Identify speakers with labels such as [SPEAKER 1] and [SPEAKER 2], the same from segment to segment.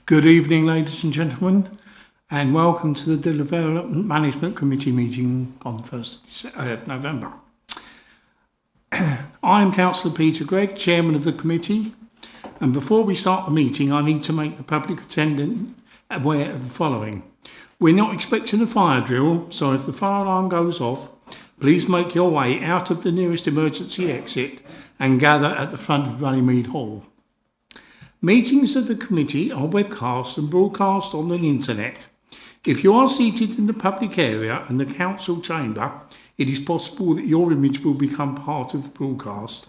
[SPEAKER 1] Good evening, ladies and gentlemen, and welcome to the Development Management Committee meeting on the 1st of November. I am Councillor Peter Gregg, Chairman of the committee, and before we start the meeting I need to make the public attendant aware of the following. We're not expecting a fire drill, so if the fire alarm goes off, please make your way out of the nearest emergency exit and gather at the front of Runnymede Hall. Meetings of the committee are webcast and broadcast on the internet. If you are seated in the public area and the council chamber, it is possible that your image will become part of the broadcast.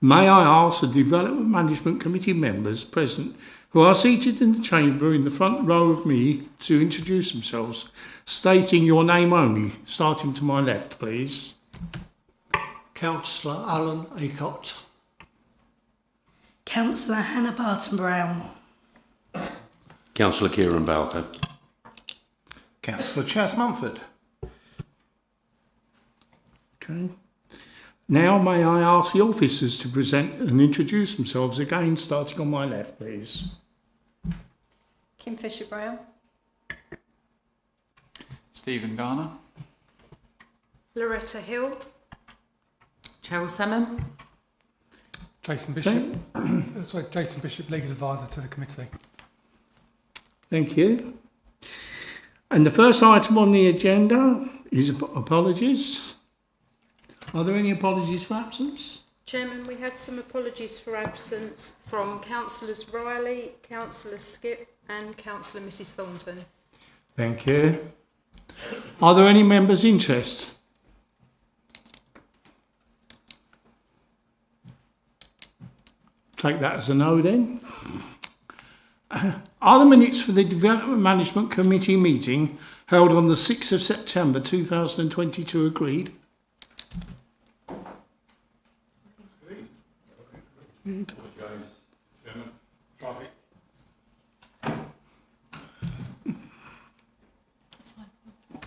[SPEAKER 1] May I ask the Development Management Committee members present who are seated in the chamber in the front row of me to introduce themselves, stating your name only, starting to my left, please.
[SPEAKER 2] Councillor Alan Acott.
[SPEAKER 3] Councillor Hannah Barton-Brown.
[SPEAKER 4] Councillor Kieran Bowker.
[SPEAKER 5] Councillor Chas Mumford.
[SPEAKER 1] Okay. Now may I ask the officers to present and introduce themselves again, starting on my left, please.
[SPEAKER 6] Kim Fisher-Brown.
[SPEAKER 7] Stephen Garner.
[SPEAKER 6] Loretta Hill.
[SPEAKER 8] Cheryl Salmon.
[SPEAKER 9] Jason Bishop. Jason Bishop, Legal Advisor to the committee.
[SPEAKER 1] Thank you. And the first item on the agenda is apologies. Are there any apologies for absence?
[SPEAKER 6] Chairman, we have some apologies for absence from Councillors Riley, Councillor Skip and Councillor Mrs Thornton.
[SPEAKER 1] Thank you. Are there any members' interest? Take that as a no then. Are the minutes for the Development Management Committee meeting held on the 6th of September 2022 agreed?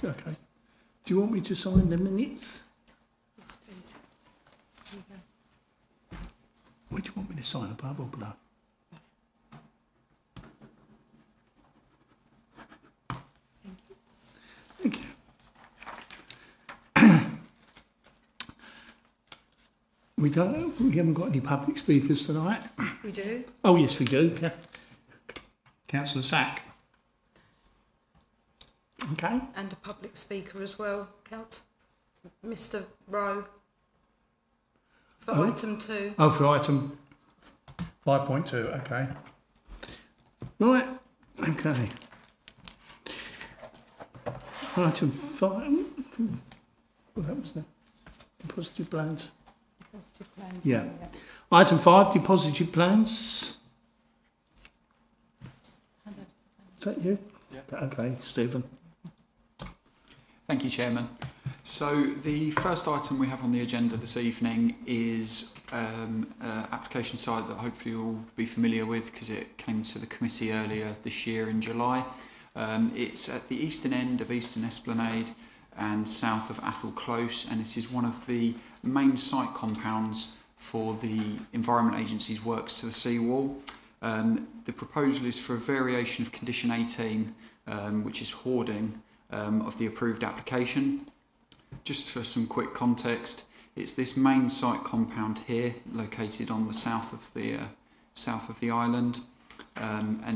[SPEAKER 1] Okay. Do you want me to sign the minutes?
[SPEAKER 6] Yes, please. Here you go.
[SPEAKER 1] What do you want me to sign, above or below? Thank you. We haven't got any public speakers tonight.
[SPEAKER 6] We do.
[SPEAKER 1] Oh yes, we do. Councillor Sack. Okay.
[SPEAKER 6] And a public speaker as well, Mr Rowe. For item 2.
[SPEAKER 1] Oh, for item 5.2, okay. Right, okay. Item 5, well, that was the deposited plans.
[SPEAKER 6] Deposited plans.
[SPEAKER 1] Yeah. Item 5, deposited plans. Is that you?
[SPEAKER 7] Yeah.
[SPEAKER 1] Okay, Stephen.
[SPEAKER 7] Thank you, Chairman. So the first item we have on the agenda this evening is an application site that hopefully you'll be familiar with because it came to the committee earlier this year in July. It's at the eastern end of Eastern Esplanade and south of Athol Close, and it is one of the main site compounds for the Environment Agency's works to the seawall. The proposal is for a variation of condition 18, which is hoarding of the approved application. Just for some quick context, it's this main site compound here, located on the south of the island, and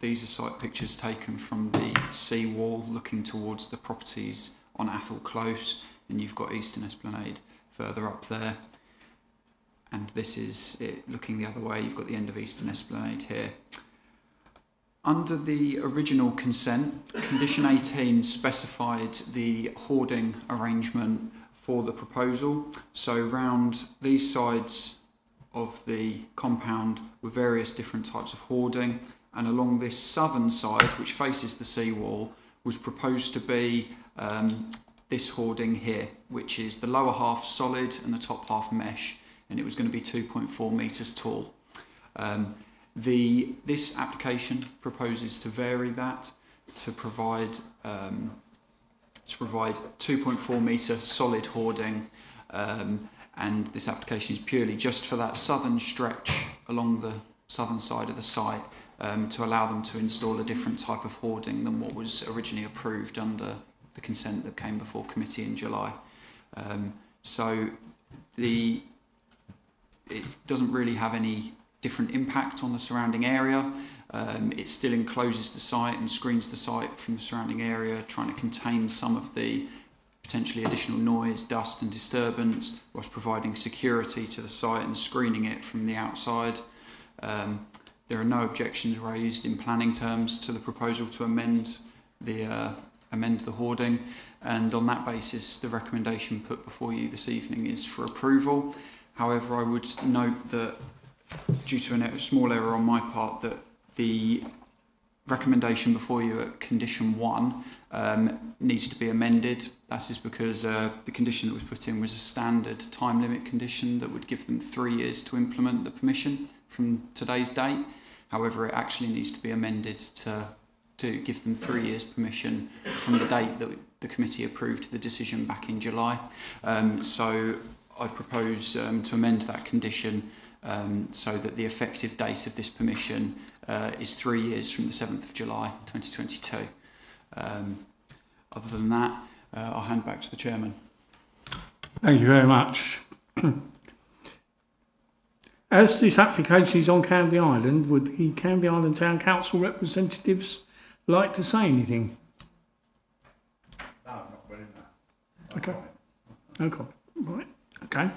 [SPEAKER 7] these are site pictures taken from the sea wall, looking towards the properties on Athol Close, and you've got Eastern Esplanade further up there, and this is it looking the other way. You've got the end of Eastern Esplanade here. Under the original consent, condition 18 specified the hoarding arrangement for the proposal. So round these sides of the compound were various different types of hoarding, and along this southern side, which faces the seawall, was proposed to be this hoarding here, which is the lower half solid and the top half mesh, and it was going to be 2.4 metres tall. This application proposes to vary that to provide 2.4 metre solid hoarding, and this application is purely just for that southern stretch along the southern side of the site, to allow them to install a different type of hoarding than what was originally approved under the consent that came before committee in July. So it doesn't really have any different impact on the surrounding area. It still encloses the site and screens the site from the surrounding area, trying to contain some of the potentially additional noise, dust and disturbance, whilst providing security to the site and screening it from the outside. There are no objections raised in planning terms to the proposal to amend the hoarding, and on that basis the recommendation put before you this evening is for approval. However, I would note that due to a small error on my part, that the recommendation before you at condition 1 needs to be amended. That is because the condition that was put in was a standard time limit condition that would give them 3 years to implement the permission from today's date. However, it actually needs to be amended to give them 3 years permission from the date that the committee approved the decision back in July. So I propose to amend that condition so that the effective date of this permission is 3 years from the 7th of July 2022. Other than that, I'll hand back to the chairman.
[SPEAKER 1] Thank you very much. As this application is on Canvey Island, would the Canvey Island Town Council representatives like to say anything?
[SPEAKER 5] No, not really, no.
[SPEAKER 1] Okay. No comment. Right. Okay.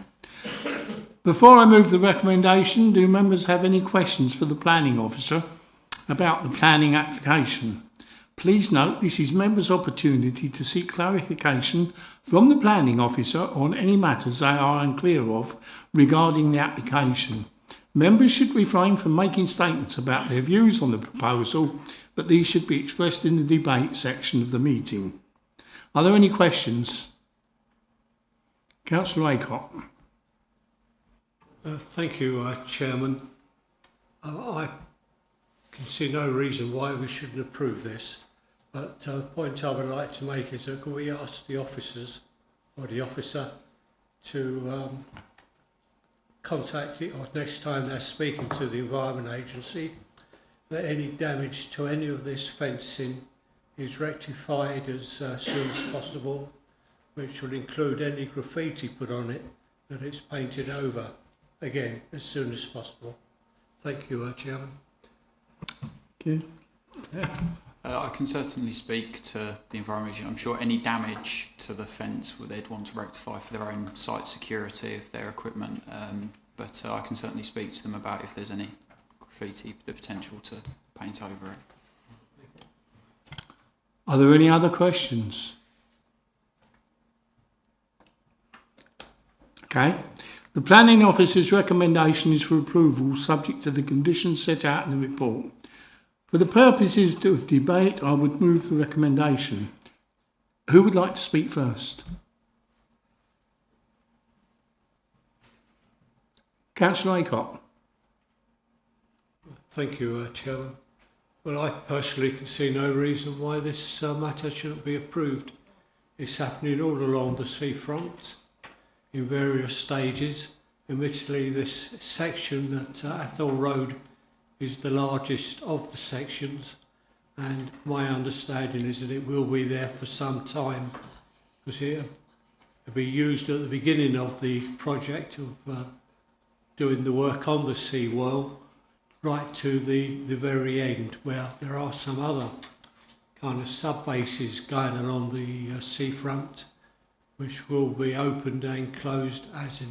[SPEAKER 1] Before I move the recommendation, do members have any questions for the planning officer about the planning application? Please note this is members' opportunity to seek clarification from the planning officer on any matters they are unclear of regarding the application. Members should refrain from making statements about their views on the proposal, but these should be expressed in the debate section of the meeting. Are there any questions? Councillor Aycock.
[SPEAKER 2] Thank you, Chairman. I can see no reason why we shouldn't approve this, but the point I would like to make is that we ask the officers or the officer to contact it, or next time they're speaking to the Environment Agency, that any damage to any of this fencing is rectified as soon as possible, which will include any graffiti put on it, that it's painted over again as soon as possible. Thank you, Chairman.
[SPEAKER 1] Okay.
[SPEAKER 7] I can certainly speak to the Environment Agency. I'm sure any damage to the fence they'd want to rectify for their own site security of their equipment, but I can certainly speak to them about if there's any graffiti, the potential to paint over it.
[SPEAKER 1] Are there any other questions? Okay. The planning officer's recommendation is for approval subject to the conditions set out in the report. For the purposes of debate, I would move the recommendation. Who would like to speak first? Councillor Aycock.
[SPEAKER 2] Thank you, Chairman. Well, I personally can see no reason why this matter shouldn't be approved. It's happening all along the seafront in various stages. Admittedly, this section at Athol Road is the largest of the sections, and my understanding is that it will be there for some time, because it'll be used at the beginning of the project of doing the work on the seawall, right to the very end, where there are some other kind of sub-bases going along the seafront, which will be opened and closed as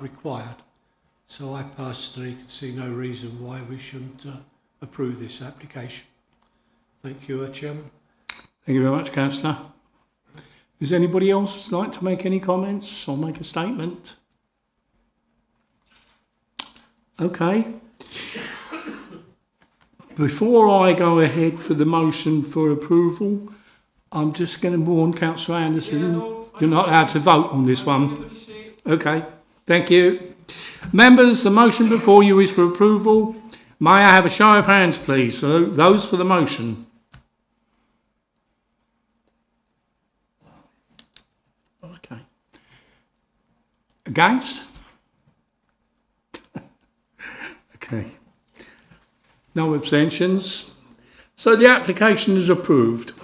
[SPEAKER 2] required. So I personally can see no reason why we shouldn't approve this application. Thank you, Chairman.
[SPEAKER 1] Thank you very much, Councillor. Does anybody else like to make any comments or make a statement? Okay. Before I go ahead for the motion for approval, I'm just going to warn Councillor Anderson, you're not allowed to vote on this one. Okay, thank you. Members, the motion before you is for approval. May I have a show of hands, please? So those for the motion. Okay. Against? Okay. No abstentions. So the application is approved.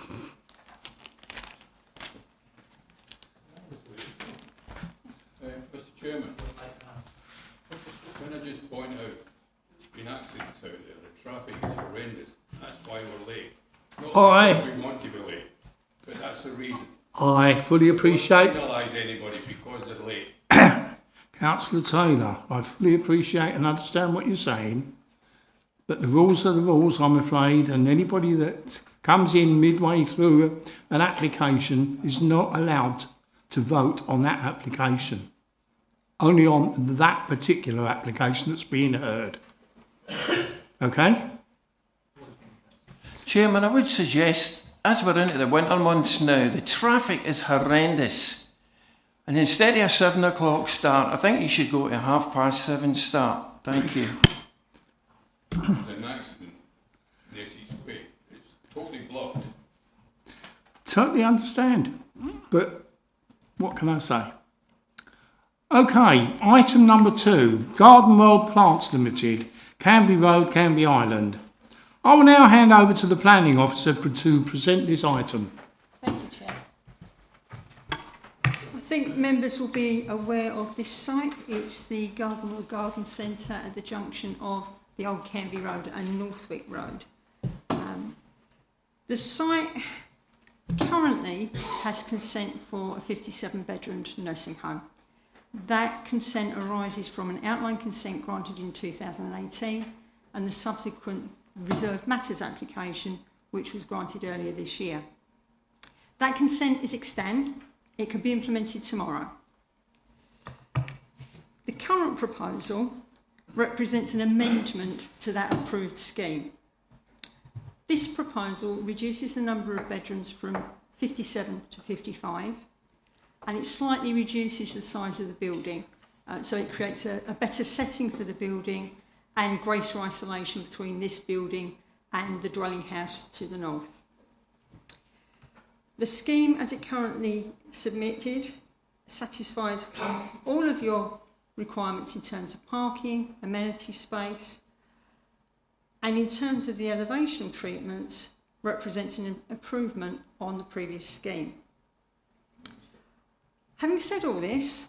[SPEAKER 5] Mr Chairman, can I just point out, in accidents out there, the traffic is horrendous. That's why we're late. Not because we want to be late, but that's the reason.
[SPEAKER 1] I fully appreciate...
[SPEAKER 5] Penalise anybody because they're late.
[SPEAKER 1] Councillor Taylor, I fully appreciate and understand what you're saying, but the rules are the rules, I'm afraid, and anybody that comes in midway through an application is not allowed to vote on that application. Only on that particular application that's being heard. Okay?
[SPEAKER 10] Chairman, I would suggest, as we're into the winter months now, the traffic is horrendous. And instead of a 7 o'clock start, I think you should go to a 7:30 start. Thank you.
[SPEAKER 5] There's an accident in Essex way. It's totally blocked.
[SPEAKER 1] Totally understand, but what can I say? Okay, item number 2, Garden World Plants Limited, Canvey Road, Canvey Island. I will now hand over to the planning officer to present this item.
[SPEAKER 11] Thank you, Chair. I think members will be aware of this site. It's the Garden World Garden Centre at the junction of the Old Canvey Road and Northwick Road. The site currently has consent for a 57-bedroomed nursing home. That consent arises from an outline consent granted in 2018 and the subsequent reserved matters application which was granted earlier this year. That consent is extant. It can be implemented tomorrow. The current proposal represents an amendment to that approved scheme. This proposal reduces the number of bedrooms from 57 to 55 and it slightly reduces the size of the building. So it creates a better setting for the building and greater isolation between this building and the dwelling house to the north. The scheme as it currently submitted satisfies all of your requirements in terms of parking, amenity space, and in terms of the elevation treatments represents an improvement on the previous scheme. Having said all this,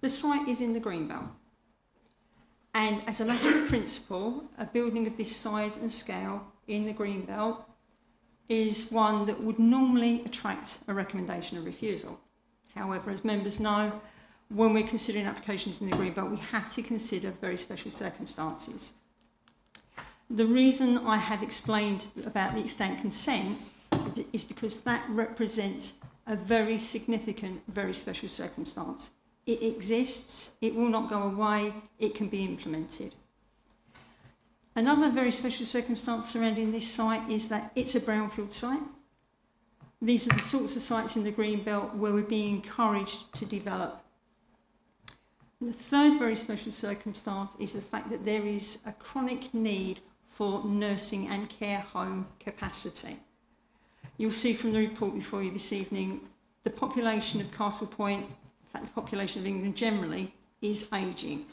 [SPEAKER 11] the site is in the Greenbelt, and as a matter of principle, a building of this size and scale in the Greenbelt is one that would normally attract a recommendation of refusal. However, as members know, when we're considering applications in the Greenbelt, we have to consider very special circumstances. The reason I have explained about the extant consent is because that represents a very significant, very special circumstance. It exists, it will not go away, it can be implemented. Another very special circumstance surrounding this site is that it's a brownfield site. These are the sorts of sites in the Greenbelt where we're being encouraged to develop. And the third very special circumstance is the fact that there is a chronic need for nursing and care home capacity. You'll see from the report before you this evening, the population of Castle Point, in fact the population of England generally, is ageing.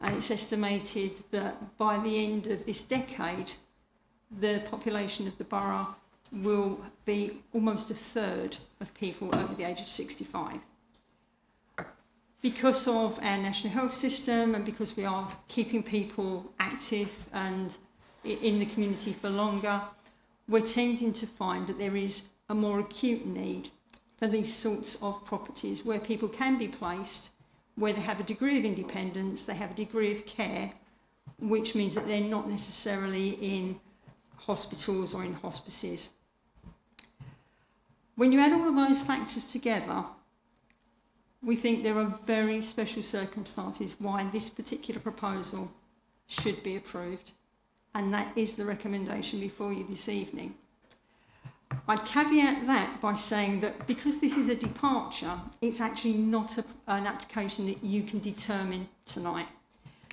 [SPEAKER 11] And it's estimated that by the end of this decade, the population of the borough will be almost a third of people over the age of 65. Because of our national health system and because we are keeping people active and in the community for longer, we're tending to find that there is a more acute need for these sorts of properties where people can be placed, where they have a degree of independence, they have a degree of care, which means that they're not necessarily in hospitals or in hospices. When you add all of those factors together, we think there are very special circumstances why this particular proposal should be approved, and that is the recommendation before you this evening. I'd caveat that by saying that because this is a departure, it's actually not an application that you can determine tonight.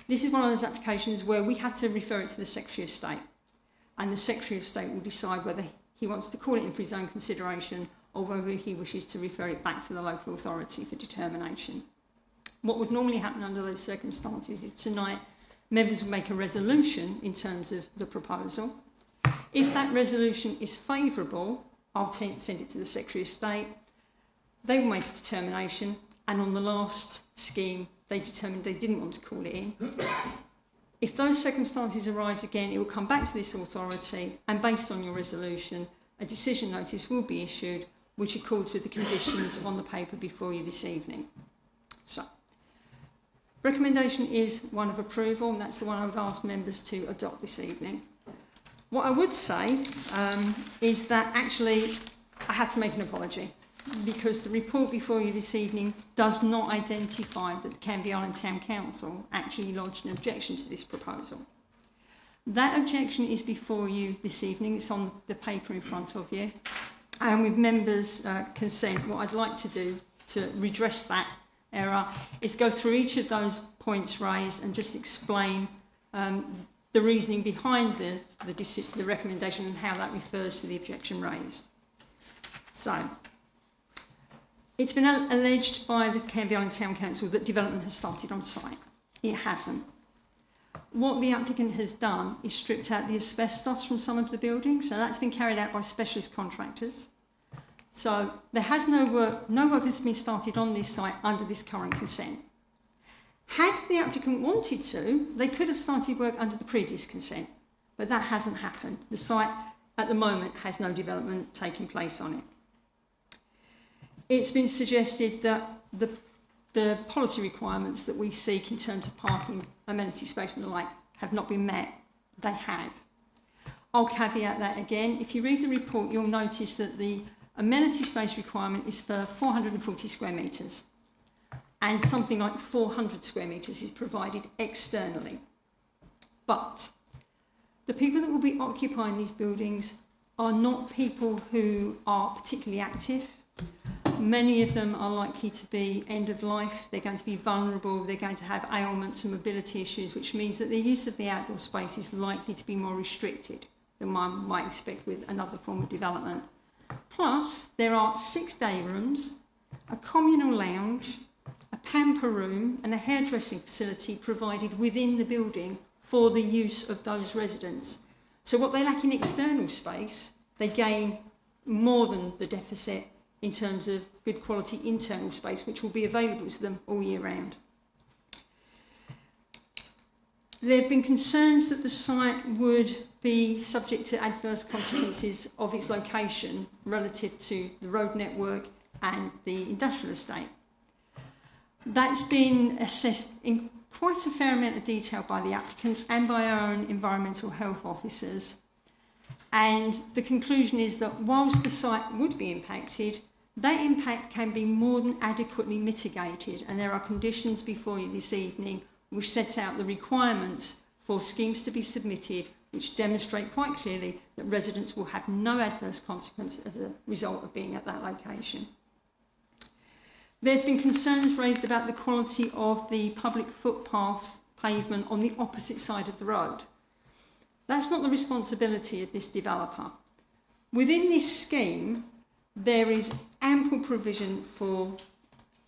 [SPEAKER 11] This is one of those applications where we have to refer it to the Secretary of State, and the Secretary of State will decide whether he wants to call it in for his own consideration or whether he wishes to refer it back to the local authority for determination. What would normally happen under those circumstances is tonight members will make a resolution in terms of the proposal. If that resolution is favourable, I'll send it to the Secretary of State. They will make a determination, and on the last scheme, they determined they didn't want to call it in. If those circumstances arise again, it will come back to this authority, and based on your resolution, a decision notice will be issued, which accords with the conditions on the paper before you this evening. So, recommendation is one of approval, and that's the one I would ask members to adopt this evening. What I would say is that actually I have to make an apology, because the report before you this evening does not identify that the Canvey Island Town Council actually lodged an objection to this proposal. That objection is before you this evening. It's on the paper in front of you. And with members' consent, what I'd like to do to redress that error is go through each of those points raised and just explain the reasoning behind the recommendation and how that refers to the objection raised. So, it's been alleged by the Canvey Island Town Council that development has started on site. It hasn't. What the applicant has done is stripped out the asbestos from some of the buildings, so that's been carried out by specialist contractors. So there has no work has been started on this site under this current consent. Had the applicant wanted to, they could have started work under the previous consent, but that hasn't happened. The site at the moment has no development taking place on it. It's been suggested that the policy requirements that we seek in terms of parking, amenity space and the like have not been met. They have. I'll caveat that again. If you read the report, you'll notice that the amenity space requirement is for 440 square metres, and something like 400 square metres is provided externally. But the people that will be occupying these buildings are not people who are particularly active. Many of them are likely to be end of life, they're going to be vulnerable, they're going to have ailments and mobility issues, which means that the use of the outdoor space is likely to be more restricted than one might expect with another form of development. Plus, there are 6 day rooms, a communal lounge, a pamper room and a hairdressing facility provided within the building for the use of those residents. So what they lack in external space, they gain more than the deficit in terms of good quality internal space, which will be available to them all year round. There have been concerns that the site would be subject to adverse consequences of its location relative to the road network and the industrial estate. That's been assessed in quite a fair amount of detail by the applicants and by our own environmental health officers. And the conclusion is that whilst the site would be impacted, that impact can be more than adequately mitigated, and there are conditions before you this evening which sets out the requirements for schemes to be submitted which demonstrate quite clearly that residents will have no adverse consequence as a result of being at that location. There's been concerns raised about the quality of the public footpath pavement on the opposite side of the road. That's not the responsibility of this developer. Within this scheme, there is ample provision for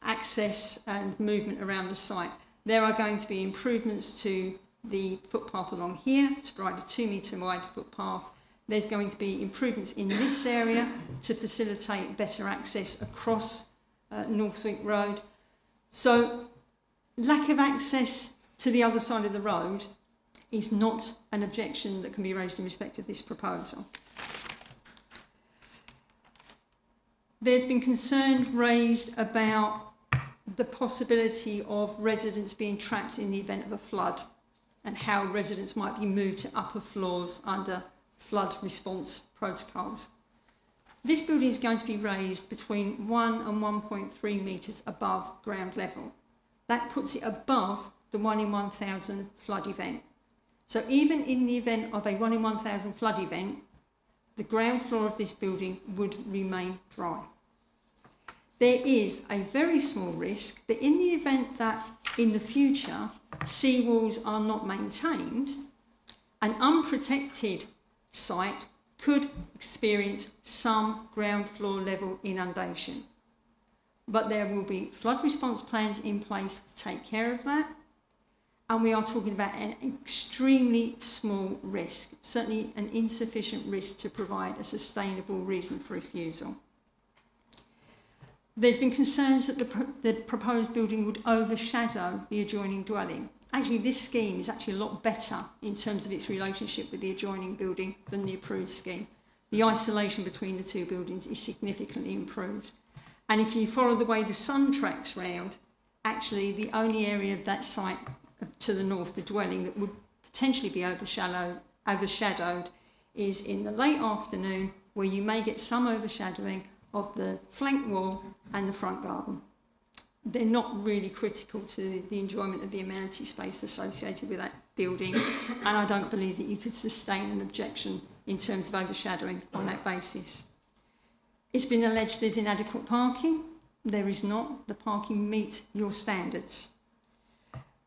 [SPEAKER 11] access and movement around the site. There are going to be improvements to the footpath along here to provide a 2 metre wide footpath. There's going to be improvements in this area to facilitate better access across Northwick Road. So lack of access to the other side of the road is not an objection that can be raised in respect of this proposal. There's been concern raised about the possibility of residents being trapped in the event of a flood and how residents might be moved to upper floors under flood response protocols. This building is going to be raised between 1 and 1.3 metres above ground level. That puts it above the 1 in 1,000 flood event. So even in the event of a 1 in 1,000 flood event, the ground floor of this building would remain dry. There is a very small risk that in the event that in the future seawalls are not maintained, an unprotected site could experience some ground floor level inundation. But there will be flood response plans in place to take care of that. And we are talking about an extremely small risk, certainly an insufficient risk to provide a sustainable reason for refusal. There's been concerns that the proposed building would overshadow the adjoining dwelling. Actually, this scheme is actually a lot better in terms of its relationship with the adjoining building than the approved scheme. The isolation between the two buildings is significantly improved. And if you follow the way the sun tracks round, actually the only area of that site to the north, the dwelling, that would potentially be overshadowed is in the late afternoon, where you may get some overshadowing of the flank wall and the front garden. They're not really critical to the enjoyment of the amenity space associated with that building, and I don't believe that you could sustain an objection in terms of overshadowing on that basis. It's been alleged there's inadequate parking. There is not. The parking meets your standards.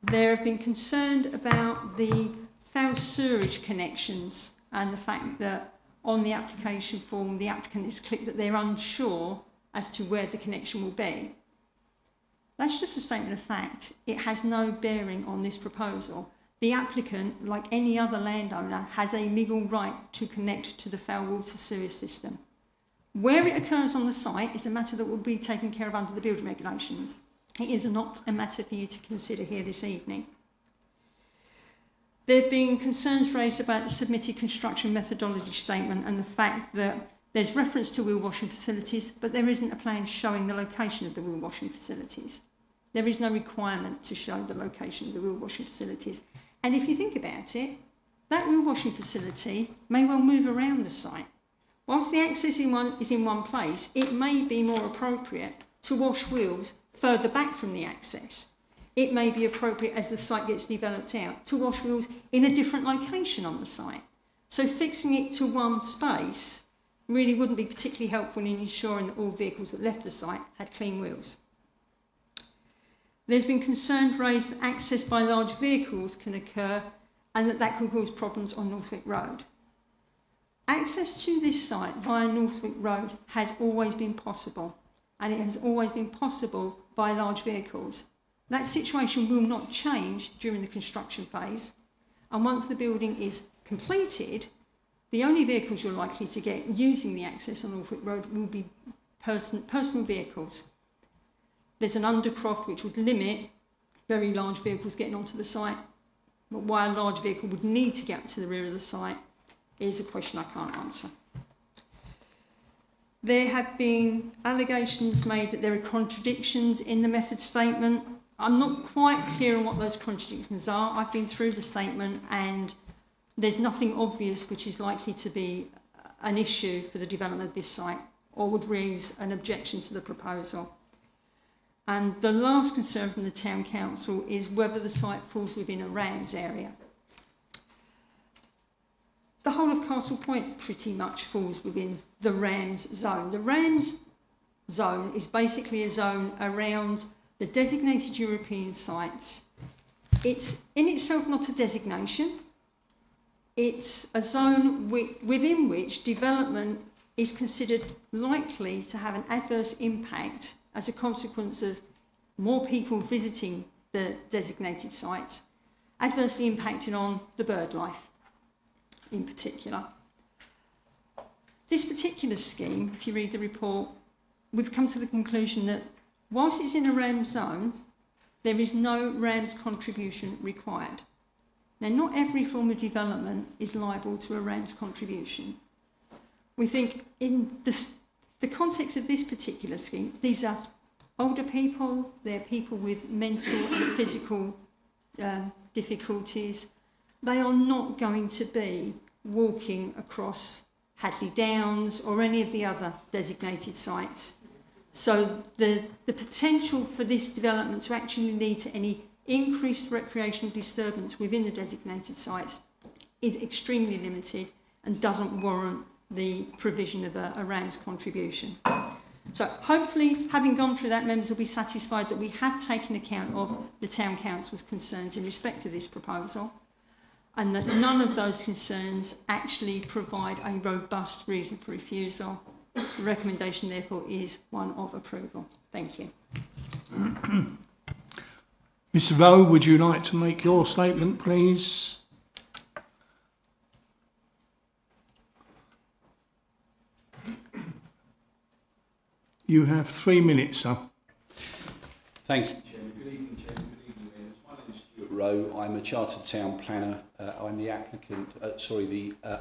[SPEAKER 11] There have been concerned about the foul sewerage connections and the fact that on the application form the applicant has clicked that they're unsure as to where the connection will be. That's just a statement of fact. It has no bearing on this proposal. The applicant, like any other landowner, has a legal right to connect to the foul water sewage system. Where it occurs on the site is a matter that will be taken care of under the building regulations. It is not a matter for you to consider here this evening. There have been concerns raised about the submitted construction methodology statement and the fact that there's reference to wheel washing facilities, but there isn't a plan showing the location of the wheel washing facilities. There is no requirement to show the location of the wheel washing facilities. And if you think about it, that wheel washing facility may well move around the site. Whilst the access is in one place, it may be more appropriate to wash wheels further back from the access. It may be appropriate as the site gets developed out to wash wheels in a different location on the site. So fixing it to one space really wouldn't be particularly helpful in ensuring that all vehicles that left the site had clean wheels. There's been concern raised that access by large vehicles can occur and that could cause problems on Northwick Road. Access to this site via Northwick Road has always been possible, and it has always been possible by large vehicles. That situation will not change during the construction phase, and once the building is completed, the only vehicles you're likely to get using the access on Northwick Road will be personal vehicles. There's an undercroft which would limit very large vehicles getting onto the site, but why a large vehicle would need to get to the rear of the site is a question I can't answer. There have been allegations made that there are contradictions in the method statement. I'm not quite clear on what those contradictions are. I've been through the statement and there's nothing obvious which is likely to be an issue for the development of this site or would raise an objection to the proposal. And the last concern from the Town Council is whether the site falls within a RAMS area. The whole of Castle Point pretty much falls within the RAMS zone. The RAMS zone is basically a zone around the designated European sites. It's in itself not a designation. It's a zone within which development is considered likely to have an adverse impact as a consequence of more people visiting the designated sites, adversely impacting on the bird life in particular. This particular scheme, if you read the report, we've come to the conclusion that whilst it's in a RAMS zone, there is no RAMS contribution required. Now, not every form of development is liable to a RAMS contribution. We think in the context of this particular scheme, these are older people, they're people with mental and physical difficulties. They are not going to be walking across Hadley Downs or any of the other designated sites. So the potential for this development to actually lead to any increased recreational disturbance within the designated sites is extremely limited and doesn't warrant the provision of a RAMS contribution. So hopefully, having gone through that, members will be satisfied that we have taken account of the Town Council's concerns in respect to this proposal, and that none of those concerns actually provide a robust reason for refusal. The recommendation, therefore, is one of approval. Thank you.
[SPEAKER 1] Mr. Rowe, would you like to make your statement, please? You have 3 minutes, sir.
[SPEAKER 12] Thank you, Chairman. Good evening, Chairman. Good evening, members. My name is Stuart Rowe. I'm a chartered town planner. I'm the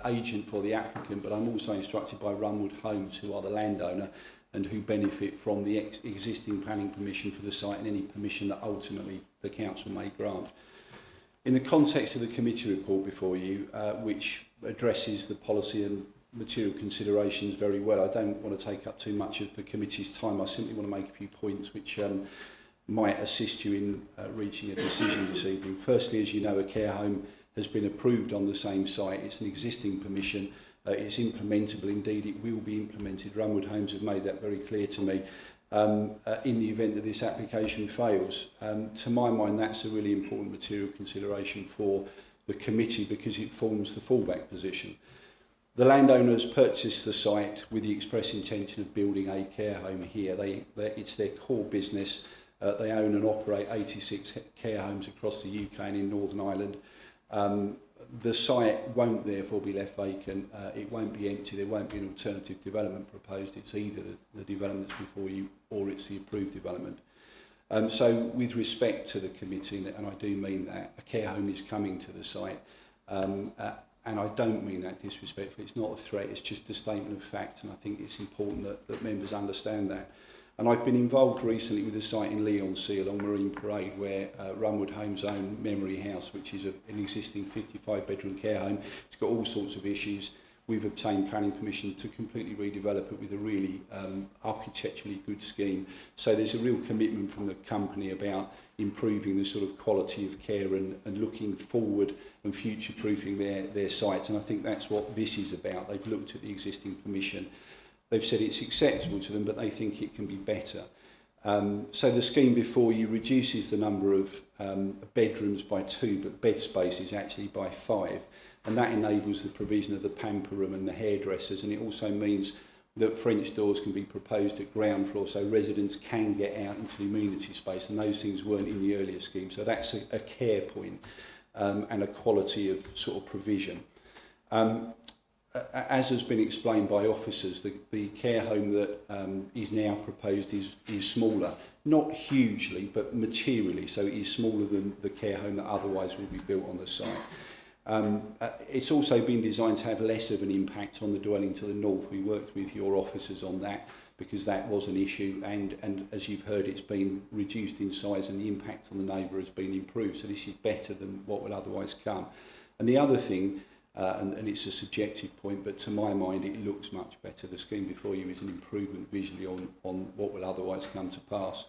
[SPEAKER 12] agent for the applicant, but I'm also instructed by Runwood Homes, who are the landowner and who benefit from the existing planning permission for the site and any permission that ultimately the council may grant. In the context of the committee report before you, which addresses the policy and material considerations very well, I don't want to take up too much of the committee's time. I simply want to make a few points which might assist you in reaching a decision this evening. Firstly, as you know, a care home has been approved on the same site. It's an existing permission. It's implementable. Indeed, it will be implemented. Runwood Homes have made that very clear to me. In the event that this application fails, to my mind, that's a really important material consideration for the committee because it forms the fallback position. The landowners purchased the site with the express intention of building a care home here. It's their core business. They own and operate 86 care homes across the UK and in Northern Ireland. The site won't therefore be left vacant. It won't be empty. There won't be an alternative development proposed. It's either the development that's before you or it's the approved development. So with respect to the committee, and I do mean that, a care home is coming to the site. And I don't mean that disrespectfully. It's not a threat. It's just a statement of fact. And I think it's important that members understand that. And I've been involved recently with a site in Leigh-on-Sea along Marine Parade where Runwood Homes own Memory House, which is an existing 55-bedroom care home. It's got all sorts of issues. We've obtained planning permission to completely redevelop it with a really architecturally good scheme. So there's a real commitment from the company about improving the sort of quality of care and looking forward and future-proofing their sites. And I think that's what this is about. They've looked at the existing permission. They've said it's acceptable to them, but they think it can be better. So the scheme before you reduces the number of bedrooms by 2, but bed spaces actually by 5. And that enables the provision of the pamper room and the hairdressers. And it also means that French doors can be proposed at ground floor so residents can get out into the amenity space. And those things weren't in the earlier scheme. So that's a care point and a quality of sort of provision. As has been explained by officers, the care home that is now proposed is smaller, not hugely, but materially. So it is smaller than the care home that otherwise would be built on the site. It's also been designed to have less of an impact on the dwelling to the north. We worked with your officers on that because that was an issue, and as you've heard, it's been reduced in size and the impact on the neighbour has been improved. So this is better than what would otherwise come. And the other thing, and it's a subjective point, but to my mind it looks much better. The scheme before you is an improvement visually on what will otherwise come to pass.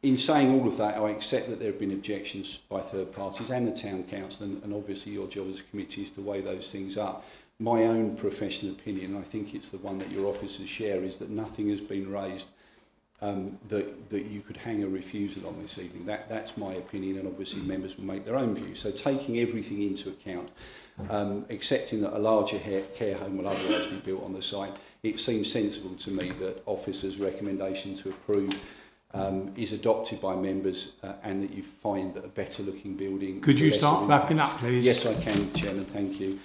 [SPEAKER 12] In saying all of that, I accept that there have been objections by third parties and the town council, and obviously your job as a committee is to weigh those things up. My own professional opinion, and I think it's the one that your officers share, is that nothing has been raised that you could hang a refusal on this evening. That's my opinion, and obviously members will make their own view. So taking everything into account, accepting that a larger care home will otherwise be built on the site, it seems sensible to me that officers' recommendation to approve is adopted by members and that you find that a better looking building... Could you start wrapping up, please? Yes, I can, Chairman, thank you.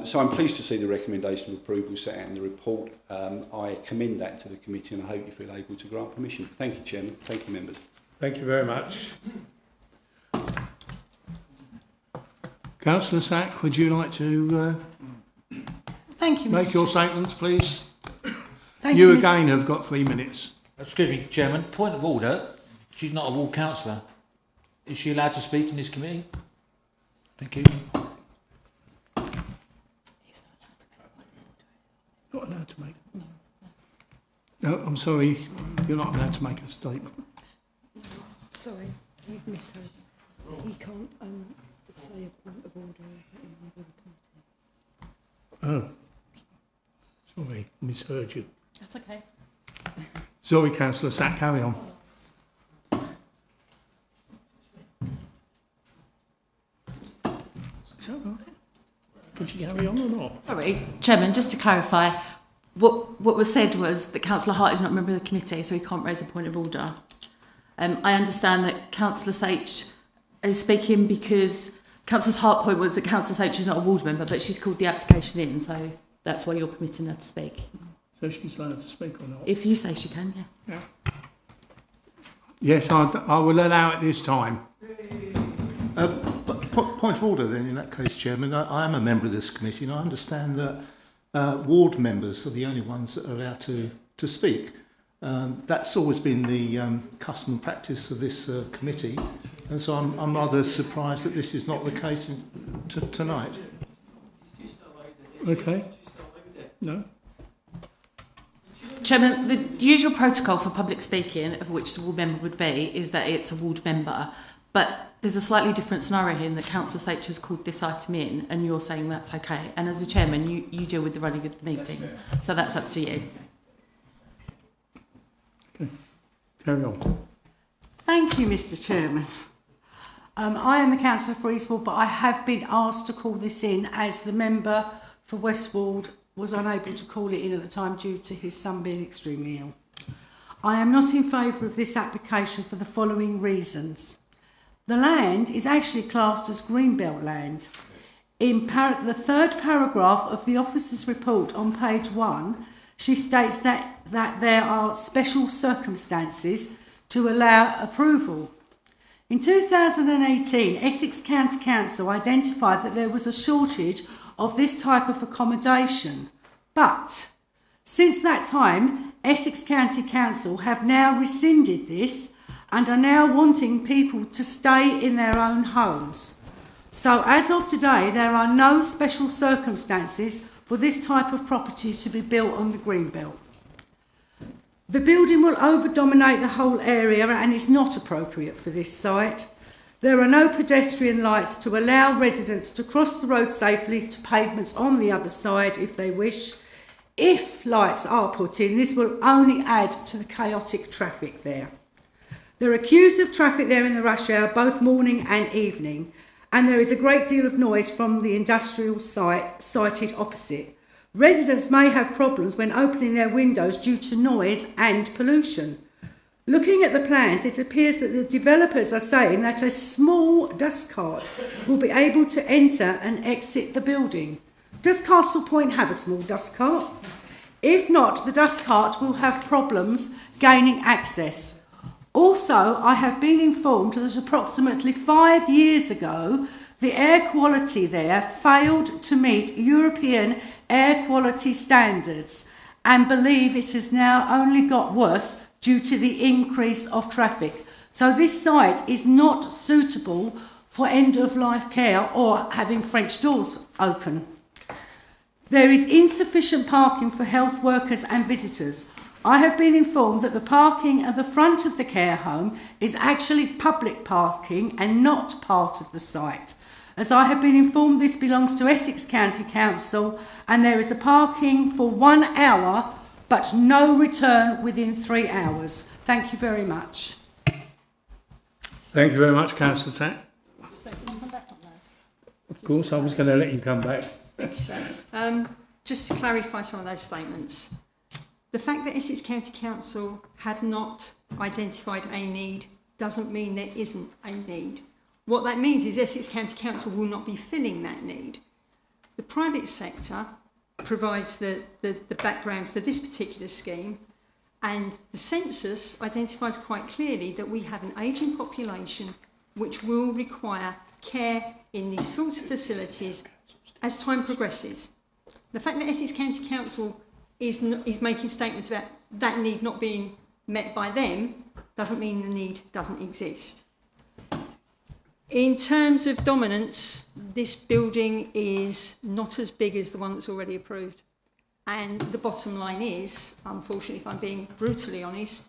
[SPEAKER 12] So I'm pleased to see the recommendation of approval set out in the report. I commend that to the committee and I hope you feel able to grant permission. Thank you, Chairman. Thank you, members.
[SPEAKER 1] Thank you very much. Councillor Sack, would you like to
[SPEAKER 3] Thank you, Mr.
[SPEAKER 1] make your statements, please?
[SPEAKER 3] Thank you,
[SPEAKER 1] again have got 3 minutes.
[SPEAKER 13] Excuse me, Chairman. Point of order. She's not a ward councillor. Is she allowed to speak in this committee? Thank you.
[SPEAKER 1] Not allowed to make. No, I'm sorry. You're not allowed to make a statement.
[SPEAKER 6] Sorry, you've misheard. He can't say a point of order in the committee.
[SPEAKER 1] Oh, sorry, misheard you.
[SPEAKER 8] That's okay.
[SPEAKER 1] Sorry, Councillor Sack, carry on. Is that right? Could you carry on or not?
[SPEAKER 8] Sorry, Chairman, just to clarify, what was said was that Councillor Hart is not a member of the committee, so he can't raise a point of order. I understand that Councillor Sage is speaking because Councillor's heart point was that Councillor Sage is not a ward member, but she's called the application in, so that's why you're permitting her to speak.
[SPEAKER 1] So she's allowed to speak or not?
[SPEAKER 8] If you say she can, yeah.
[SPEAKER 1] Yes, I will allow it this time.
[SPEAKER 14] Point of order then, in that case, Chairman. I am a member of this committee, and I understand that ward members are the only ones that are allowed to speak. That's always been the custom and practice of this committee, and so I'm rather surprised that this is not the case tonight.
[SPEAKER 1] Okay. No.
[SPEAKER 8] Chairman, the usual protocol for public speaking, of which the ward member would be, is that it's a ward member. But there's a slightly different scenario here in that Councillor Sage has called this item in, and you're saying that's okay. And as a chairman, you deal with the running of the meeting. So that's up to you.
[SPEAKER 1] Okay. Carry on.
[SPEAKER 3] Thank you, Mr. Chairman. I am the councillor for East Ward, but I have been asked to call this in as the member for West Ward was unable to call it in at the time due to his son being extremely ill. I am not in favour of this application for the following reasons. The land is actually classed as Greenbelt land. In the third paragraph of the officer's report on page 1, she states that there are special circumstances to allow approval. In 2018, Essex County Council identified that there was a shortage of this type of accommodation. But since that time, Essex County Council have now rescinded this and are now wanting people to stay in their own homes. So as of today, there are no special circumstances for this type of property to be built on the Greenbelt. The building will over-dominate the whole area and is not appropriate for this site. There are no pedestrian lights to allow residents to cross the road safely to pavements on the other side if they wish. If lights are put in, this will only add to the chaotic traffic there. There are queues of traffic there in the rush hour, both morning and evening, and there is a great deal of noise from the industrial site sited opposite. Residents may have problems when opening their windows due to noise and pollution. Looking at the plans, it appears that the developers are saying that a small dust cart will be able to enter and exit the building. Does Castle Point have a small dust cart? If not, the dust cart will have problems gaining access. Also, I have been informed that approximately 5 years ago, the air quality there failed to meet European air quality standards and believe it has now only got worse due to the increase of traffic. So this site is not suitable for end-of-life care or having French doors open. There is insufficient parking for health workers and visitors. I have been informed that the parking at the front of the care home is actually public parking and not part of the site. As I have been informed, this belongs to Essex County Council and there is a parking for 1 hour but no return within 3 hours. Thank you very much.
[SPEAKER 1] Thank you very much, Councillor Tack. Of course, I was going to let you come back.
[SPEAKER 11] Just to clarify some of those statements. The fact that Essex County Council had not identified a need doesn't mean there isn't a need. What that means is Essex County Council will not be filling that need. The private sector provides the background for this particular scheme, and the census identifies quite clearly that we have an ageing population which will require care in these sorts of facilities as time progresses. The fact that Essex County Council is making statements about that need not being met by them doesn't mean the need doesn't exist. In terms of dominance, this building is not as big as the one that's already approved. And the bottom line is, unfortunately, if I'm being brutally honest,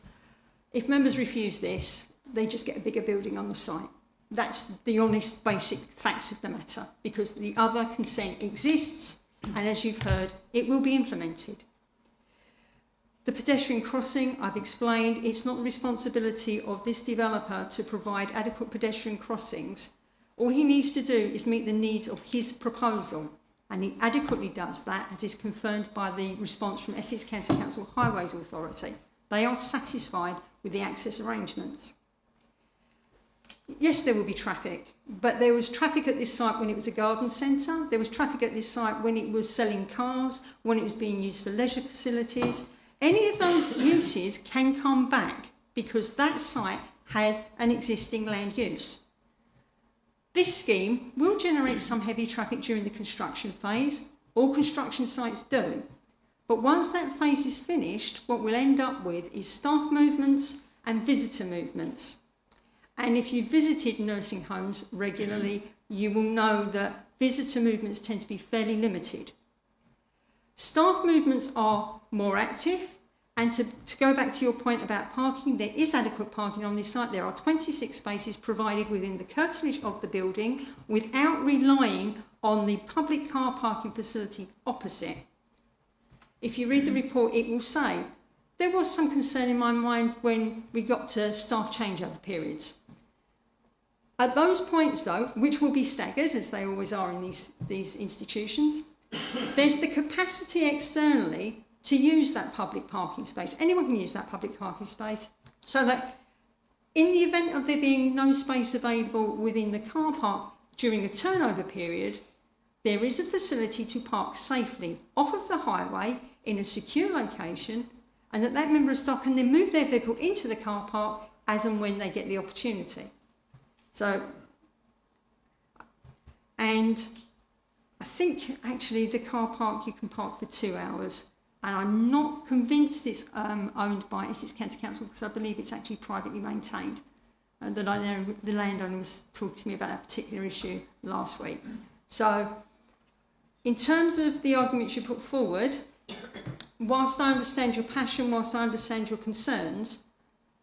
[SPEAKER 11] if members refuse this, they just get a bigger building on the site. That's the honest, basic facts of the matter, because the other consent exists, and as you've heard, it will be implemented. The pedestrian crossing, I've explained, it's not the responsibility of this developer to provide adequate pedestrian crossings. All he needs to do is meet the needs of his proposal, and he adequately does that, as is confirmed by the response from Essex County Council Highways Authority. They are satisfied with the access arrangements. yes, there will be traffic, but there was traffic at this site when it was a garden centre. There was traffic at this site when it was selling cars, when it was being used for leisure facilities. Any of those uses can come back because that site has an existing land use. This scheme will generate some heavy traffic during the construction phase. All construction sites do. But once that phase is finished, what we'll end up with is staff movements and visitor movements. And if you've visited nursing homes regularly, you will know that visitor movements tend to be fairly limited. Staff movements are more active, and to go back to your point about parking, there is adequate parking on this site. There are 26 spaces provided within the curtilage of the building without relying on the public car parking facility opposite. If you read the report, it will say, there was some concern in my mind when we got to staff changeover periods. At those points, though, which will be staggered, as they always are in these institutions, there's the capacity externally to use that public parking space. Anyone can use that public parking space, so that in the event of there being no space available within the car park during a turnover period, there is a facility to park safely off of the highway in a secure location, and that member of staff can then move their vehicle into the car park as and when they get the opportunity. So, and I think actually the car park you can park for 2 hours, and I'm not convinced it's owned by Essex County Council because I believe it's actually privately maintained. And the landowner was talking to me about that particular issue last week. So, in terms of the arguments you put forward, whilst I understand your passion, whilst I understand your concerns,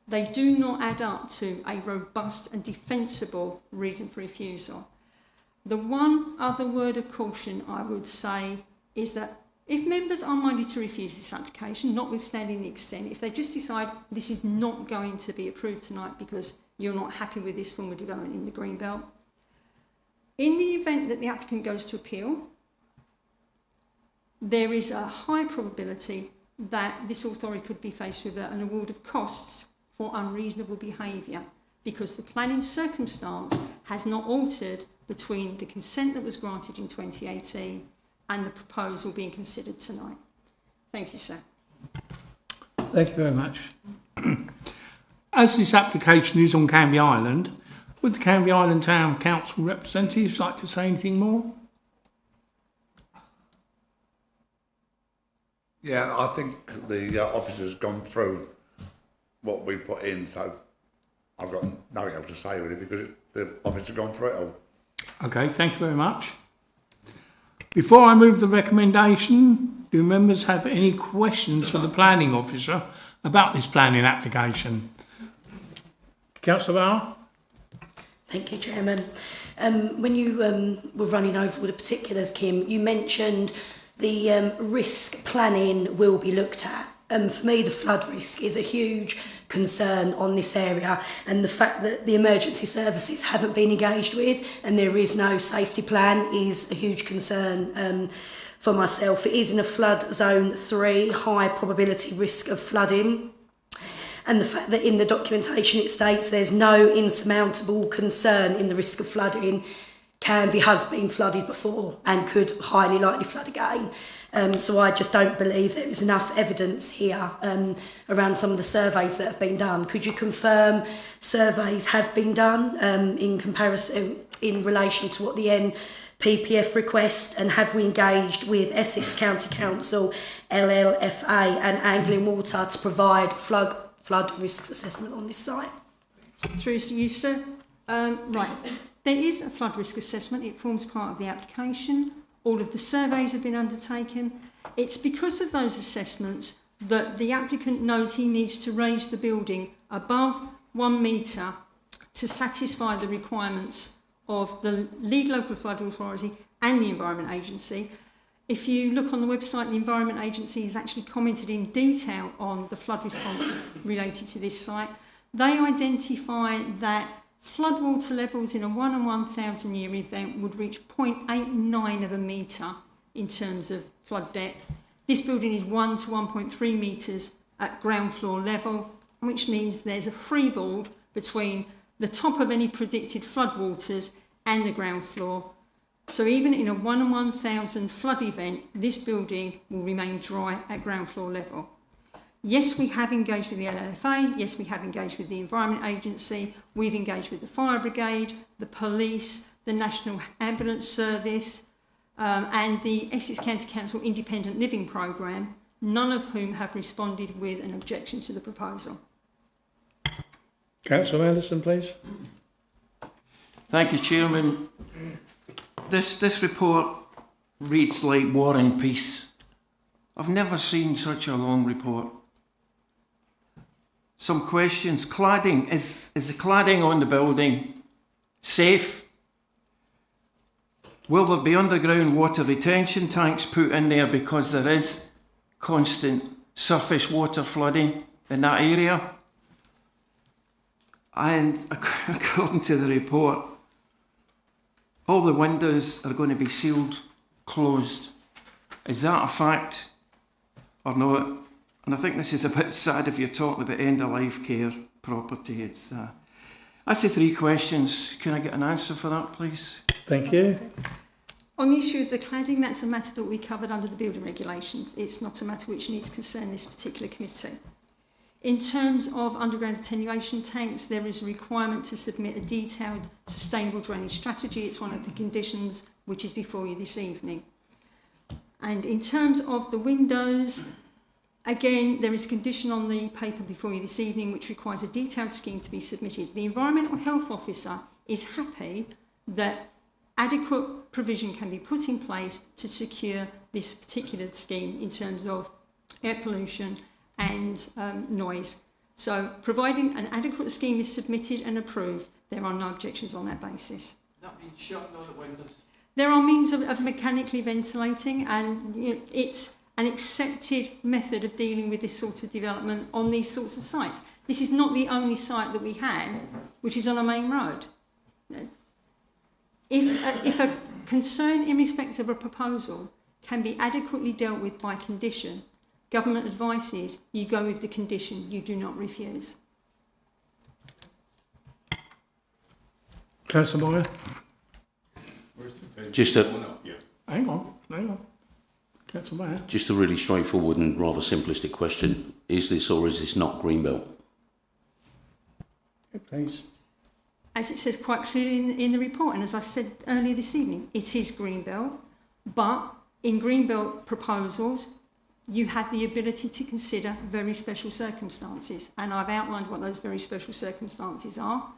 [SPEAKER 11] they do not add up to a robust and defensible reason for refusal. The one other word of caution I would say is that if members are minded to refuse this application, notwithstanding the extent, if they just decide this is not going to be approved tonight because you're not happy with this form of development in the Greenbelt, in the event that the applicant goes to appeal, there is a high probability that this authority could be faced with an award of costs for unreasonable behaviour because the planning circumstance has not altered between the consent that was granted in 2018 and the proposal being considered tonight. Thank you, sir.
[SPEAKER 1] Thank you very much. As this application is on Canvey Island, would the Canvey Island Town Council representatives like to say anything more?
[SPEAKER 15] Yeah, I think the officer's gone through what we put in, so I've got nothing else to say really because the officer's gone through it all.
[SPEAKER 1] Okay, thank you very much. Before I move the recommendation, do members have any questions for the planning officer about this planning application? Councillor Borough?
[SPEAKER 16] Thank you, Chairman. When you were running over the particulars, Kim, you mentioned the risk planning will be looked at. For me, the flood risk is a huge concern on this area, and the fact that the emergency services haven't been engaged with and there is no safety plan is a huge concern for myself. It is in a flood zone 3, high probability risk of flooding. And the fact that in the documentation it states there's no insurmountable concern in the risk of flooding. Canvey has been flooded before and could highly likely flood again. So I just don't believe there is enough evidence here around some of the surveys that have been done. Could you confirm surveys have been done in comparison, in relation to what the NPPF request, and have we engaged with Essex County Council, LLFA and Angling Water to provide flood risks assessment on this site?
[SPEAKER 11] Through to you, sir. Right. There is a flood risk assessment. It forms part of the application. All of the surveys have been undertaken. It's because of those assessments that the applicant knows he needs to raise the building above 1 metre to satisfy the requirements of the lead local flood authority and the Environment Agency. If you look on the website, the Environment Agency has actually commented in detail on the flood response related to this site. They identify that floodwater levels in a 1 in 1,000 year event would reach 0.89 of a metre in terms of flood depth. This building is 1 to 1.3 metres at ground floor level, which means there's a freeboard between the top of any predicted floodwaters and the ground floor. So even in a 1 in 1,000 flood event, this building will remain dry at ground floor level. Yes, we have engaged with the LLFA, yes, we have engaged with the Environment Agency, we've engaged with the Fire Brigade, the Police, the National Ambulance Service, and the Essex County Council Independent Living Programme, none of whom have responded with an objection to the proposal.
[SPEAKER 1] Councillor Anderson, please.
[SPEAKER 10] Thank you, Chairman. This report reads like War and Peace. I've never seen such a long report. Some questions. Cladding. Is the cladding on the building safe? Will there be underground water retention tanks put in there because there is constant surface water flooding in that area? And according to the report, all the windows are going to be sealed, closed. Is that a fact or not? And I think this is a bit sad if you're talking about end-of-life care property. That's the 3 questions. Can I get an answer for that, please?
[SPEAKER 1] Thank you.
[SPEAKER 11] On the issue of the cladding, that's a matter that we covered under the building regulations. It's not a matter which needs to concern this particular committee. In terms of underground attenuation tanks, there is a requirement to submit a detailed sustainable drainage strategy. It's one of the conditions which is before you this evening. And in terms of the windows, again, there is a condition on the paper before you this evening which requires a detailed scheme to be submitted. The Environmental Health Officer is happy that adequate provision can be put in place to secure this particular scheme in terms of air pollution and noise. So providing an adequate scheme is submitted and approved, there are no objections on that basis.
[SPEAKER 10] That means shutting all the windows.
[SPEAKER 11] There are means of mechanically ventilating, and it's an accepted method of dealing with this sort of development on these sorts of sites. This is not the only site that we have which is on a main road. If a concern in respect of a proposal can be adequately dealt with by condition, government advice is you go with the condition, you do not refuse.
[SPEAKER 1] Councillor Moyer.
[SPEAKER 4] Just a,
[SPEAKER 1] Hang on. Councillor Moyer.
[SPEAKER 4] just a really straightforward and rather simplistic question. Is this or is this not Greenbelt?
[SPEAKER 1] Yeah, please.
[SPEAKER 11] As it says quite clearly in the report, and as I've said earlier this evening, it is Greenbelt, but in Greenbelt proposals, you have the ability to consider very special circumstances, and I've outlined what those very special circumstances are.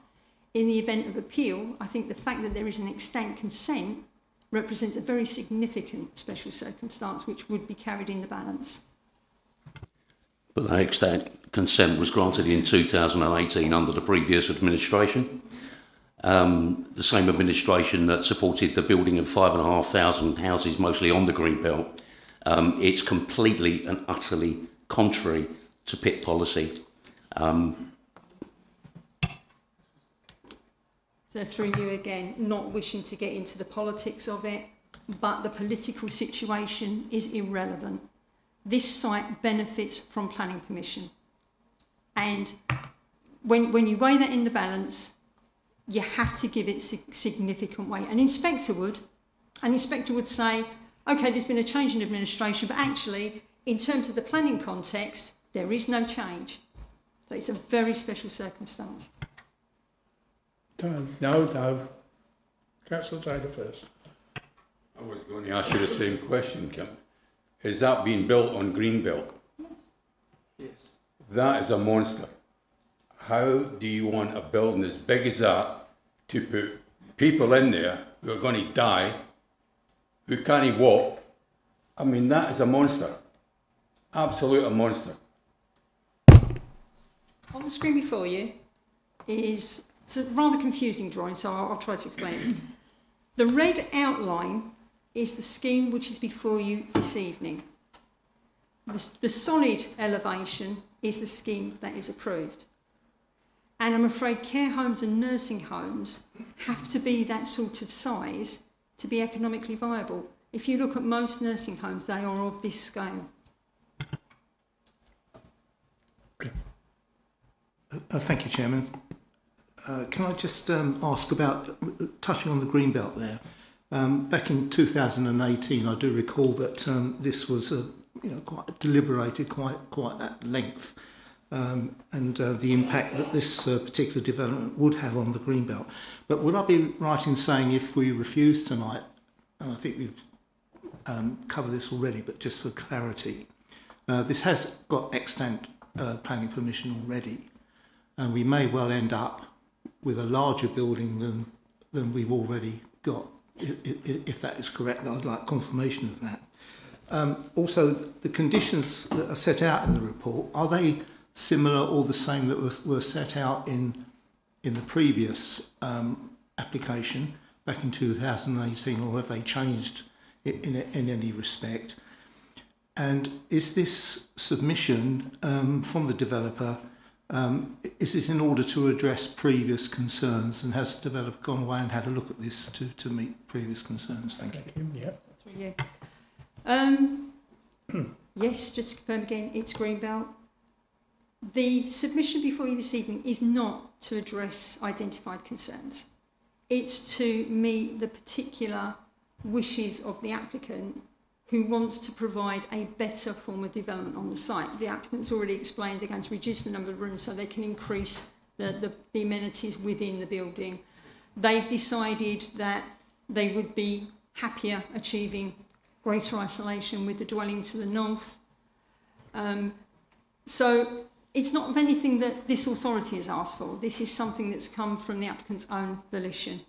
[SPEAKER 11] In the event of appeal, I think the fact that there is an extant consent represents a very significant special circumstance which would be carried in the balance.
[SPEAKER 4] But that extent consent was granted in 2018 under the previous administration. The same administration that supported the building of 5,500 houses, mostly on the Greenbelt. It's completely and utterly contrary to PIT policy.
[SPEAKER 11] So through you again, not wishing to get into the politics of it, but the political situation is irrelevant. This site benefits from planning permission. And when you weigh that in the balance, you have to give it significant weight. An inspector would say, okay, there's been a change in administration, but actually, in terms of the planning context, there is no change. So it's a very special circumstance.
[SPEAKER 1] No. Councillor Taylor first.
[SPEAKER 5] I was going to ask you the same question, Kim. Is that being built on Greenbelt?
[SPEAKER 10] Yes.
[SPEAKER 5] That is a monster. How do you want a building as big as that to put people in there who are going to die, who can't walk? I mean, that is a monster. Absolute a monster.
[SPEAKER 11] On the screen before you is it's a rather confusing drawing, so I'll try to explain it. The red outline is the scheme which is before you this evening. The solid elevation is the scheme that is approved. And I'm afraid care homes and nursing homes have to be that sort of size to be economically viable. If you look at most nursing homes, they are of this scale.
[SPEAKER 14] Thank you, Chairman. Can I just ask about, touching on the Greenbelt there, back in 2018 I do recall that this was quite deliberated quite at length, and the impact that this particular development would have on the Greenbelt. But would I be right in saying if we refuse tonight, and I think we've covered this already, but just for clarity, this has got extant planning permission already, and we may well end up with a larger building than we've already got. If that is correct, I'd like confirmation of that. Also, the conditions that are set out in the report, are they similar or the same that were set out in the previous application back in 2018, or have they changed in any respect? And is this submission from the developer, is it in order to address previous concerns, and has the developer gone away and had a look at this to meet previous concerns? Thank you.
[SPEAKER 1] Yeah.
[SPEAKER 11] Yes, just to confirm again, it's Greenbelt. The submission before you this evening is not to address identified concerns. It's to meet the particular wishes of the applicant, who wants to provide a better form of development on the site. The applicant's already explained they're going to reduce the number of rooms so they can increase the amenities within the building. They've decided that they would be happier achieving greater isolation with the dwelling to the north. So it's not of anything that this authority has asked for. This is something that's come from the applicant's own volition.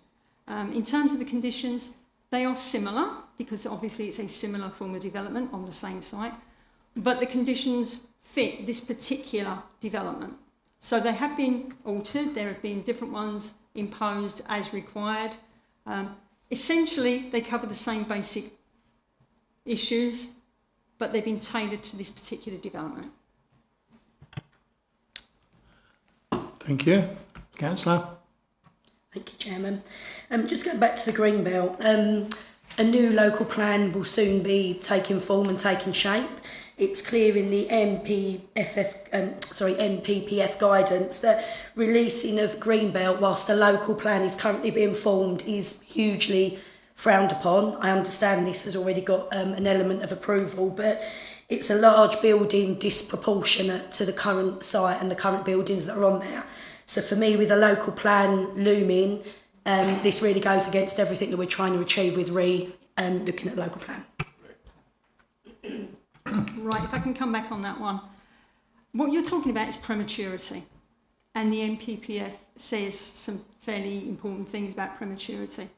[SPEAKER 11] In terms of the conditions, they are similar, because obviously it's a similar form of development on the same site, but the conditions fit this particular development. So they have been altered, there have been different ones imposed as required. Essentially, they cover the same basic issues, but they've been tailored to this particular development.
[SPEAKER 1] Thank you. Councillor.
[SPEAKER 16] Thank you, Chairman. Just going back to the Greenbelt, a new local plan will soon be taking form and taking shape. It's clear in the NPPF guidance that releasing of Greenbelt whilst a local plan is currently being formed is hugely frowned upon. I understand this has already got an element of approval, but it's a large building disproportionate to the current site and the current buildings that are on there. So for me, with a local plan looming, this really goes against everything that we're trying to achieve with looking at the local plan.
[SPEAKER 11] Right, if I can come back on that one. What you're talking about is prematurity, and the NPPF says some fairly important things about prematurity.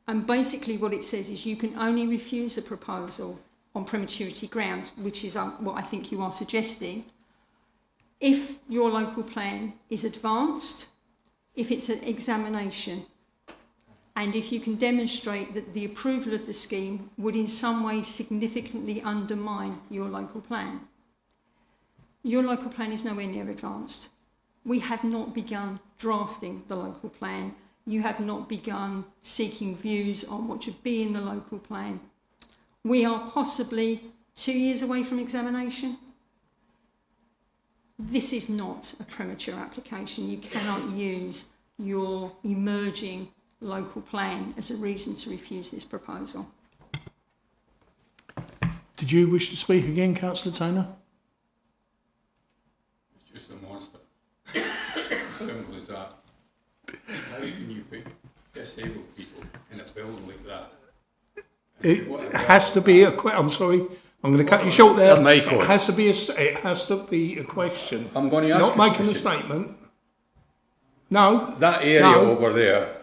[SPEAKER 11] And basically what it says is you can only refuse a proposal on prematurity grounds, which is what I think you are suggesting, if your local plan is advanced, if it's an examination, and if you can demonstrate that the approval of the scheme would in some way significantly undermine your local plan. Your local plan is nowhere near advanced. We have not begun drafting the local plan. You have not begun seeking views on what should be in the local plan. We are possibly 2 years away from examination. This is not a premature application. You cannot use your emerging local plan as a reason to refuse this proposal.
[SPEAKER 1] Did you wish to speak again, Councillor Taylor?
[SPEAKER 5] It's just a monster. Simple as that. How can you put disabled people in a building like that?
[SPEAKER 1] It has to be I'm sorry, I'm going to cut you short there. It has to be a question.
[SPEAKER 5] I'm going to ask
[SPEAKER 1] not making a statement. No.
[SPEAKER 5] That area over there.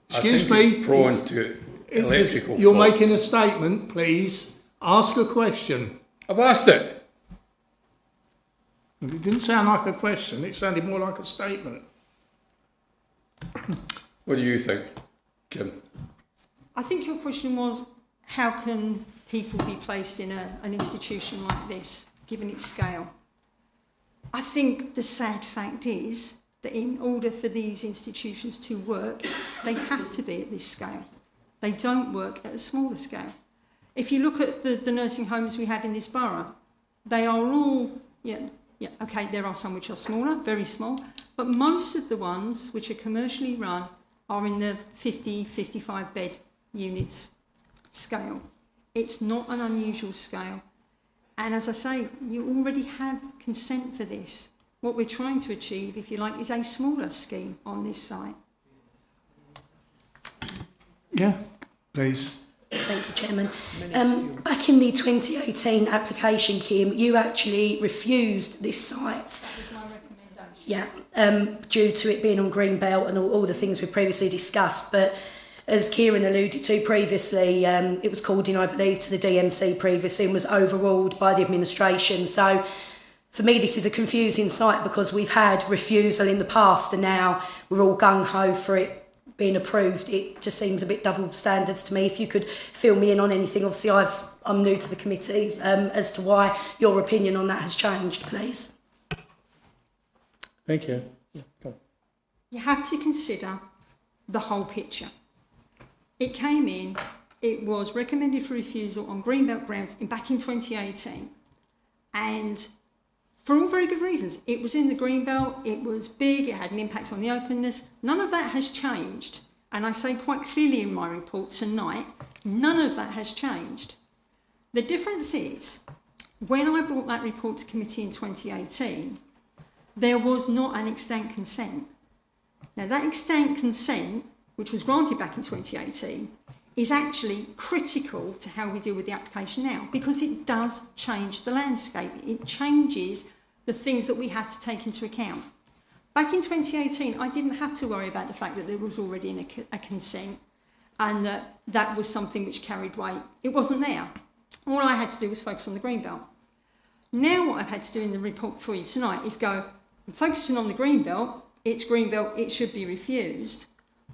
[SPEAKER 1] Excuse me.
[SPEAKER 5] Prone to electrical
[SPEAKER 1] You're
[SPEAKER 5] faults.
[SPEAKER 1] making a statement, please. Ask a question.
[SPEAKER 5] I've asked it.
[SPEAKER 1] It didn't sound like a question. It sounded more like a statement.
[SPEAKER 5] What do you think, Kim?
[SPEAKER 11] I think your question was, how can people be placed in an institution like this, given its scale? I think the sad fact is that in order for these institutions to work, they have to be at this scale. They don't work at a smaller scale. If you look at the nursing homes we have in this borough, they are all, okay, there are some which are smaller, very small, But most of the ones which are commercially run are in the 50, 55 bed units scale. It's not an unusual scale. And as I say, you already have consent for this. What we're trying to achieve, if you like, is a smaller scheme on this site.
[SPEAKER 1] Yeah, please.
[SPEAKER 16] Thank you, Chairman. Back in the 2018 application, Kim, you actually refused this site.
[SPEAKER 11] That was my recommendation.
[SPEAKER 16] Yeah, due to it being on Greenbelt and all the things we've previously discussed. But as Kieran alluded to previously, it was called in, I believe, to the DMC previously and was overruled by the administration. So for me, this is a confusing site because we've had refusal in the past and now we're all gung-ho for it being approved. It just seems a bit double standards to me. If you could fill me in on anything, obviously I'm new to the committee, as to why your opinion on that has changed, please.
[SPEAKER 1] Thank you. Yeah, go on.
[SPEAKER 11] You have to consider the whole picture. It came in, it was recommended for refusal on Greenbelt grounds back in 2018. And for all very good reasons. It was in the Greenbelt, it was big, it had an impact on the openness. None of that has changed. And I say quite clearly in my report tonight, none of that has changed. The difference is, when I brought that report to committee in 2018, there was not an extant consent. Now that extant consent, which was granted back in 2018, is actually critical to how we deal with the application now, because it does change the landscape. It changes the things that we have to take into account. Back in 2018, I didn't have to worry about the fact that there was already a consent and that was something which carried weight. It wasn't there. All I had to do was focus on the Greenbelt. Now what I've had to do in the report for you tonight is go, I'm focusing on the Greenbelt, it's Greenbelt, it should be refused,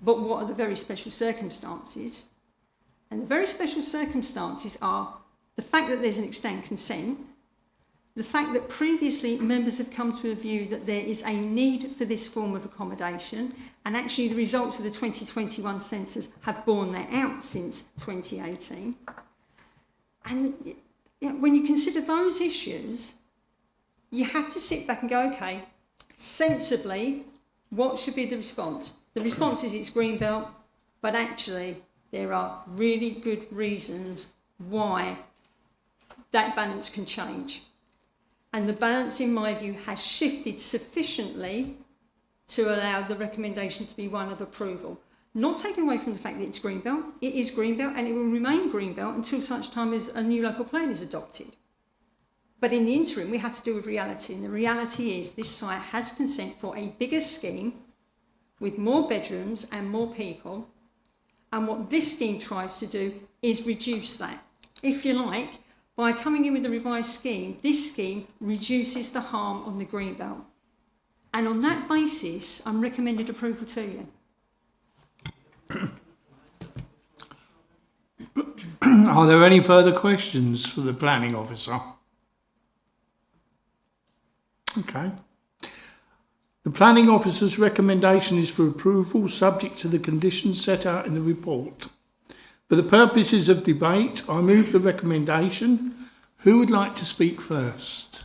[SPEAKER 11] but what are the very special circumstances? And the very special circumstances are the fact that there's an extant consent, the fact that previously members have come to a view that there is a need for this form of accommodation, and actually the results of the 2021 census have borne that out since 2018. And when you consider those issues, you have to sit back and go, okay, sensibly, what should be the response? The response is it's Greenbelt, but actually there are really good reasons why that balance can change. And the balance, in my view, has shifted sufficiently to allow the recommendation to be one of approval. Not taken away from the fact that it's Greenbelt. It is Greenbelt and it will remain Greenbelt until such time as a new local plan is adopted. But in the interim, we have to deal with reality. And the reality is this site has consent for a bigger scheme with more bedrooms and more people. And what this scheme tries to do is reduce that. If you like, by coming in with a revised scheme, this scheme reduces the harm on the Greenbelt. And on that basis, I'm recommending approval to you.
[SPEAKER 1] Are there any further questions for the planning officer? Okay. The planning officer's recommendation is for approval subject to the conditions set out in the report. For the purposes of debate, I move the recommendation. Who would like to speak first?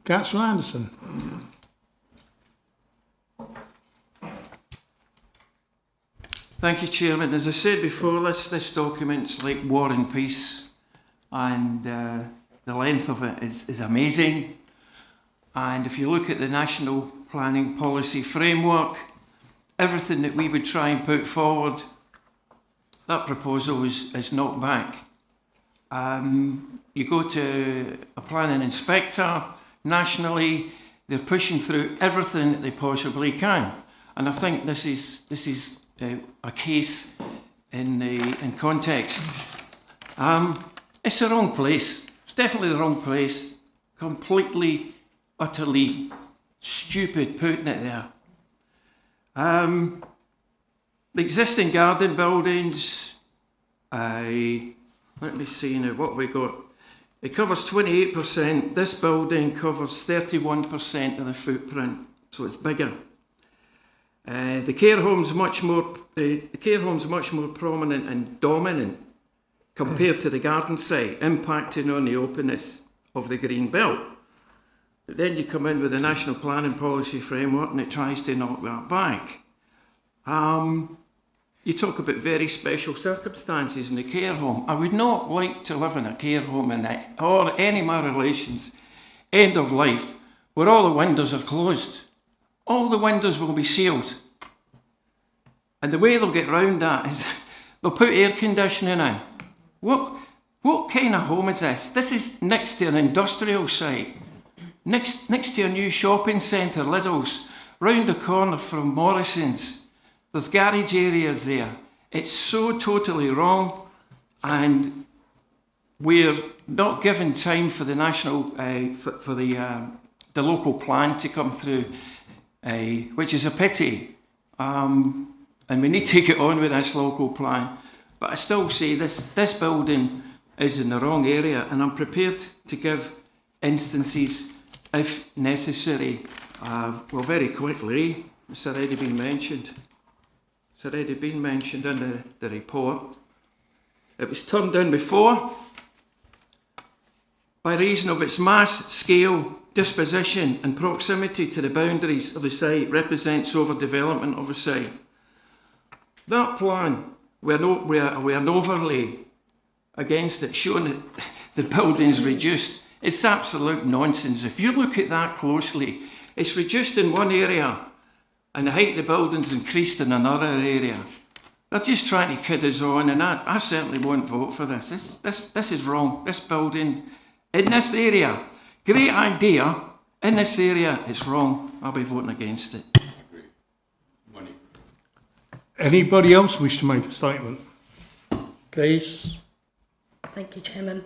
[SPEAKER 1] Councillor Anderson.
[SPEAKER 10] Thank you, Chairman. As I said before, this document's like War and Peace, and the length of it is amazing. And if you look at the National Planning Policy Framework, everything that we would try and put forward, that proposal is knocked back. You go to a planning inspector nationally, they're pushing through everything that they possibly can. And I think this is a case in context. It's the wrong place. It's definitely the wrong place. Completely, utterly stupid putting it there. The existing garden buildings, let me see now, what have we got? It covers 28%. This building covers 31% of the footprint, so it's bigger. The care home's much more prominent and dominant compared to the garden site, impacting on the openness of the green belt. But then you come in with the National Planning Policy Framework and it tries to knock that back. You talk about very special circumstances in a care home. I would not like to live in a care home or any of my relations, end of life, where all the windows are closed. All the windows will be sealed. And the way they'll get round that is they'll put air conditioning in. What kind of home is this? This is next to an industrial site, next to a new shopping centre, Lidl's, round the corner from Morrison's. There's garage areas there. It's so totally wrong, and we're not given time for the national, for the local plan to come through, which is a pity. And we need to get on with this local plan. But I still say this building is in the wrong area, and I'm prepared to give instances if necessary. Well, very quickly, it's already been mentioned. It's already been mentioned in the report. It was turned down before by reason of its mass, scale, disposition and proximity to the boundaries of the site represents overdevelopment of the site. That plan, we're an overlay against it, showing that the building's reduced. It's absolute nonsense. If you look at that closely, it's reduced in one area and the height of the building's increased in another area. They're just trying to kid us on, and I certainly won't vote for this. This is wrong. This building in this area, great idea. In this area, it's wrong. I'll be voting against it.
[SPEAKER 5] Money.
[SPEAKER 1] Anybody else wish to make a statement? Please.
[SPEAKER 16] Thank you, Chairman.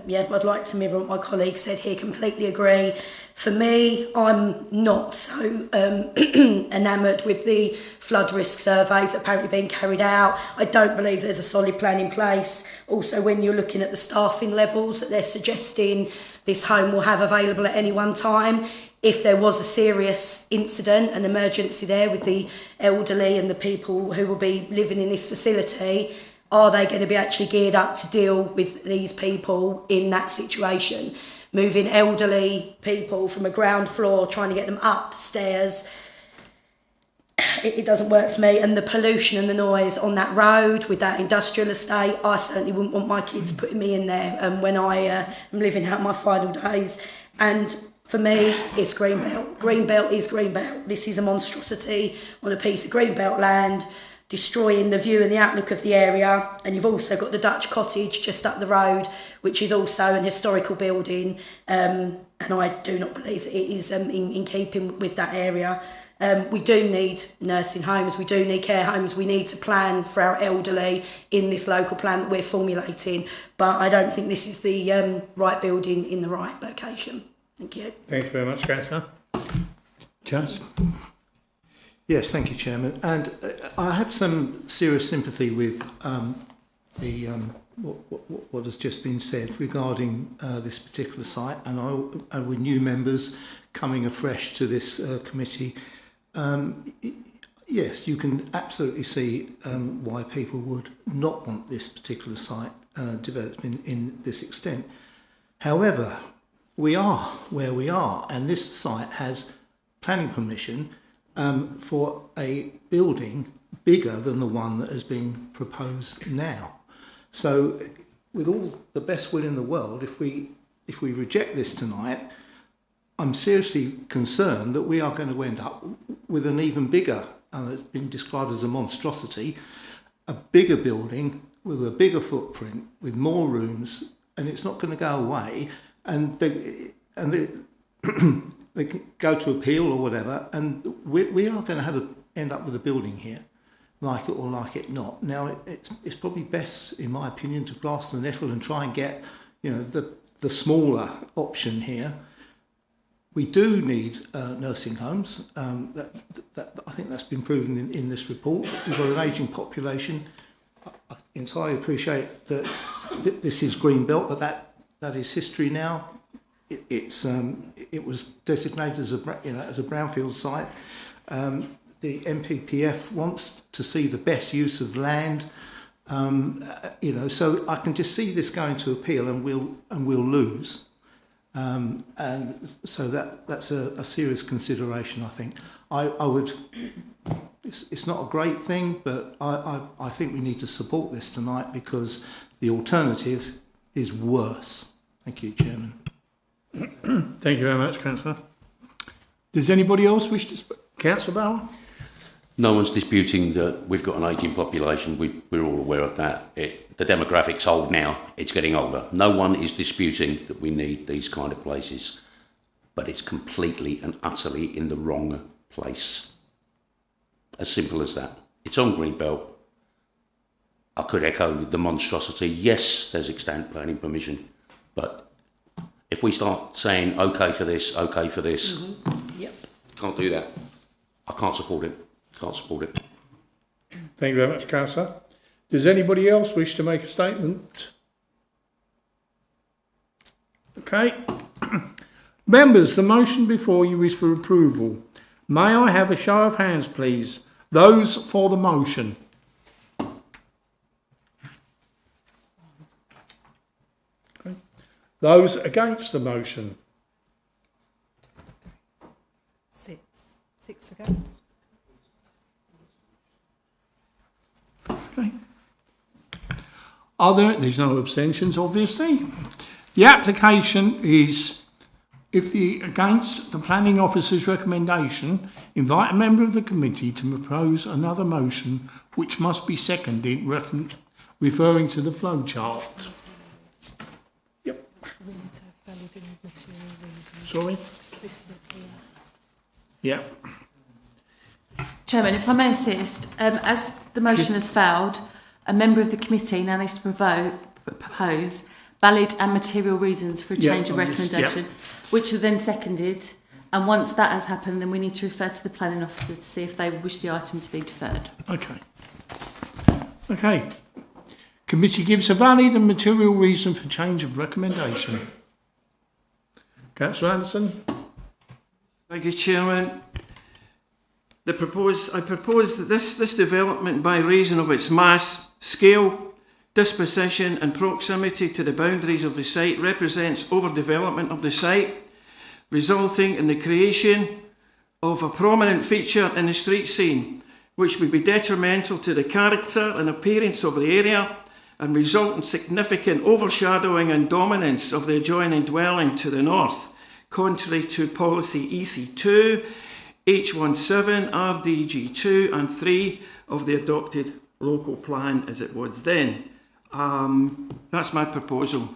[SPEAKER 16] Yeah, I'd like to mirror what my colleague said here, completely agree. For me, I'm not so enamoured with the flood risk surveys that are apparently being carried out. I don't believe there's a solid plan in place. Also, when you're looking at the staffing levels that they're suggesting this home will have available at any one time, if there was a serious incident, an emergency there with the elderly and the people who will be living in this facility, are they going to be actually geared up to deal with these people in that situation? Moving elderly people from a ground floor, trying to get them upstairs, it doesn't work for me. And the pollution and the noise on that road with that industrial estate, I certainly wouldn't want my kids putting me in there when I am living out my final days. And for me, it's Greenbelt. Greenbelt is Greenbelt. This is a monstrosity on a piece of Greenbelt land, destroying the view and the outlook of the area. And you've also got the Dutch cottage just up the road, which is also an historical building, and I do not believe that it is in keeping with that area. We do need nursing homes, we do need care homes, we need to plan for our elderly in this local plan that we're formulating, but I don't think this is the right building in the right location. Thank you.
[SPEAKER 1] Thank you very much, Councillor. Jas?
[SPEAKER 14] Yes, thank you, Chairman. And I have some serious sympathy with what has just been said regarding this particular site, and with new members coming afresh to this committee. Yes, you can absolutely see why people would not want this particular site developed in this extent. However, we are where we are, and this site has planning permission for a building bigger than the one that has been proposed now. So, with all the best will in the world, if we reject this tonight, I'm seriously concerned that we are going to end up with an even bigger, it's been described as a monstrosity, a bigger building with a bigger footprint, with more rooms, and it's not going to go away. And they can go to appeal or whatever, and we are going to end up with a building here, like it or like it not. Now, it's probably best, in my opinion, to grasp the nettle and try and get, the smaller option here. We do need nursing homes. That I think that's been proven in this report. We've got an ageing population. I entirely appreciate that this is Greenbelt, but that is history now. It was designated as a brownfield site. The MPPF wants to see the best use of land. So I can just see this going to appeal, and we'll lose. And so that's a serious consideration, I think. I would, it's not a great thing, but I think we need to support this tonight because the alternative is worse. Thank you, Chairman.
[SPEAKER 1] Thank you very much, Councillor. Does anybody else wish to speak? Councillor Bauer?
[SPEAKER 4] No one's disputing that we've got an ageing population. We're all aware of that. The demographic's old now. It's getting older. No one is disputing that we need these kind of places. But it's completely and utterly in the wrong place. As simple as that. It's on Greenbelt. I could echo the monstrosity. Yes, there's extant planning permission. But if we start saying, OK for this,
[SPEAKER 16] Yep.
[SPEAKER 4] can't do that. I can't support it. Can't support it.
[SPEAKER 1] Thank you very much, Councillor. Does anybody else wish to make a statement? Okay. Members, the motion before you is for approval. May I have a show of hands, please? Those for the motion. Okay. Those against the motion.
[SPEAKER 6] 6 against.
[SPEAKER 1] Okay. There's no abstentions, obviously. The application is, against the planning officer's recommendation, invite a member of the committee to propose another motion which must be seconded, referring to the flow chart. Yep. Sorry? Yep.
[SPEAKER 8] Chairman, if I may assist, as the motion has failed, a member of the committee now needs to propose valid and material reasons for a change of recommendation, which are then seconded. And once that has happened, then we need to refer to the planning officer to see if they wish the item to be deferred.
[SPEAKER 1] Okay. Okay. Committee gives a valid and material reason for change of recommendation. Councillor Anderson.
[SPEAKER 10] Thank you, Chairman. I propose that this development, by reason of its mass, scale, disposition and proximity to the boundaries of the site, represents overdevelopment of the site, resulting in the creation of a prominent feature in the street scene, which would be detrimental to the character and appearance of the area and result in significant overshadowing and dominance of the adjoining dwelling to the north, contrary to policy EC2, H17, RDG2 and 3 of the adopted local plan as it was then. That's my proposal,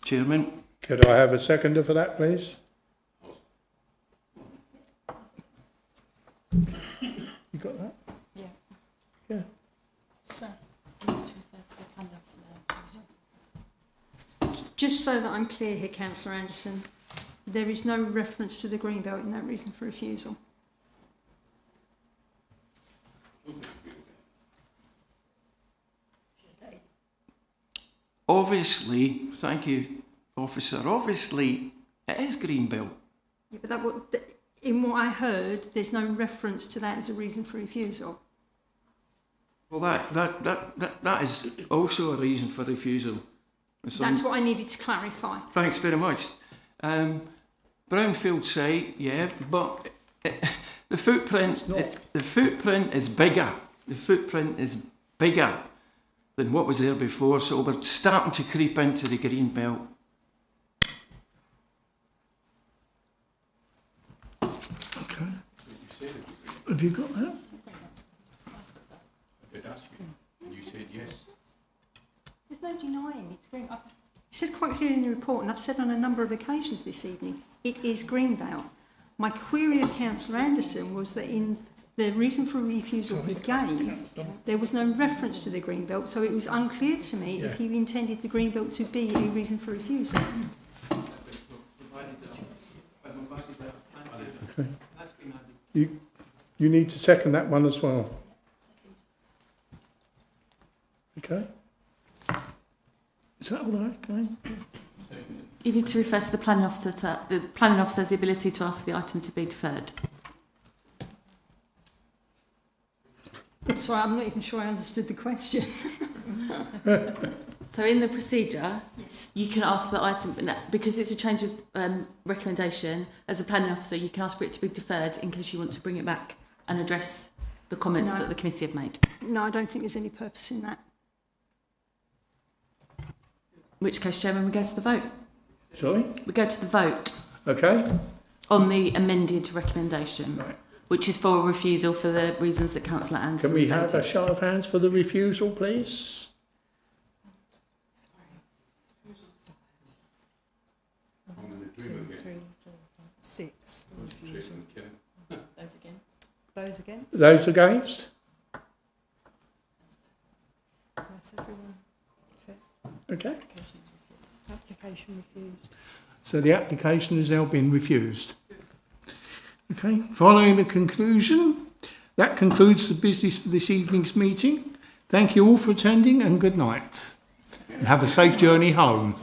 [SPEAKER 10] Chairman.
[SPEAKER 1] Could I have a seconder for that, please? You got that?
[SPEAKER 11] Yeah.
[SPEAKER 1] Yeah.
[SPEAKER 11] So, just so that I'm clear here, Councillor Anderson, there is no reference to the Greenbelt in that reason for refusal.
[SPEAKER 10] Obviously, thank you, officer, obviously it is Greenbelt.
[SPEAKER 11] Yeah, but in what I heard, there's no reference to that as a reason for refusal.
[SPEAKER 10] Well, that is also a reason for refusal.
[SPEAKER 11] That's what I needed to clarify.
[SPEAKER 10] Thanks very much. Brownfield site, yeah, but the footprint is bigger. The footprint is bigger than what was there before, so we're starting to creep into the green belt.
[SPEAKER 1] Okay. Have you got that?
[SPEAKER 5] I did ask you, and you said yes.
[SPEAKER 11] There's no denying it's green. It says quite clearly in the report, and I've said on a number of occasions this evening, it is Greenbelt. My query of Councillor Anderson was that in the reason for refusal he gave, there was no reference to the Greenbelt, so it was unclear to me if he intended the Greenbelt to be a reason for refusal.
[SPEAKER 1] Okay. You need to second that one as well. Okay. Is that all right? Okay.
[SPEAKER 8] You need to refer to the planning officer. The planning officer has the ability to ask for the item to be deferred.
[SPEAKER 11] Sorry, I'm not even sure I understood the question.
[SPEAKER 8] So in the procedure,
[SPEAKER 11] Yes.
[SPEAKER 8] you can ask for the item, but because it's a change of recommendation, as a planning officer, you can ask for it to be deferred in case you want to bring it back and address the comments
[SPEAKER 11] No.
[SPEAKER 8] that the committee have made.
[SPEAKER 11] No, I don't think there's any purpose in that.
[SPEAKER 8] In which case, Chairman, we go to the vote.
[SPEAKER 1] Sorry?
[SPEAKER 8] We go to the vote
[SPEAKER 1] Okay.
[SPEAKER 8] on the amended recommendation,
[SPEAKER 1] Right.
[SPEAKER 8] which is for a refusal for the reasons that Councillor Anderson
[SPEAKER 1] Can we have a
[SPEAKER 8] stated.
[SPEAKER 1] show of hands for the refusal, please?
[SPEAKER 5] I'm in agreement with you.
[SPEAKER 6] 6.
[SPEAKER 5] Jason and Kim.
[SPEAKER 8] Those against?
[SPEAKER 6] Those against?
[SPEAKER 1] Those against?
[SPEAKER 6] That's everyone.
[SPEAKER 1] Okay.
[SPEAKER 6] Application refused.
[SPEAKER 1] So the application has now been refused. Okay. Following the conclusion, that concludes the business for this evening's meeting. Thank you all for attending and good night. And have a safe journey home.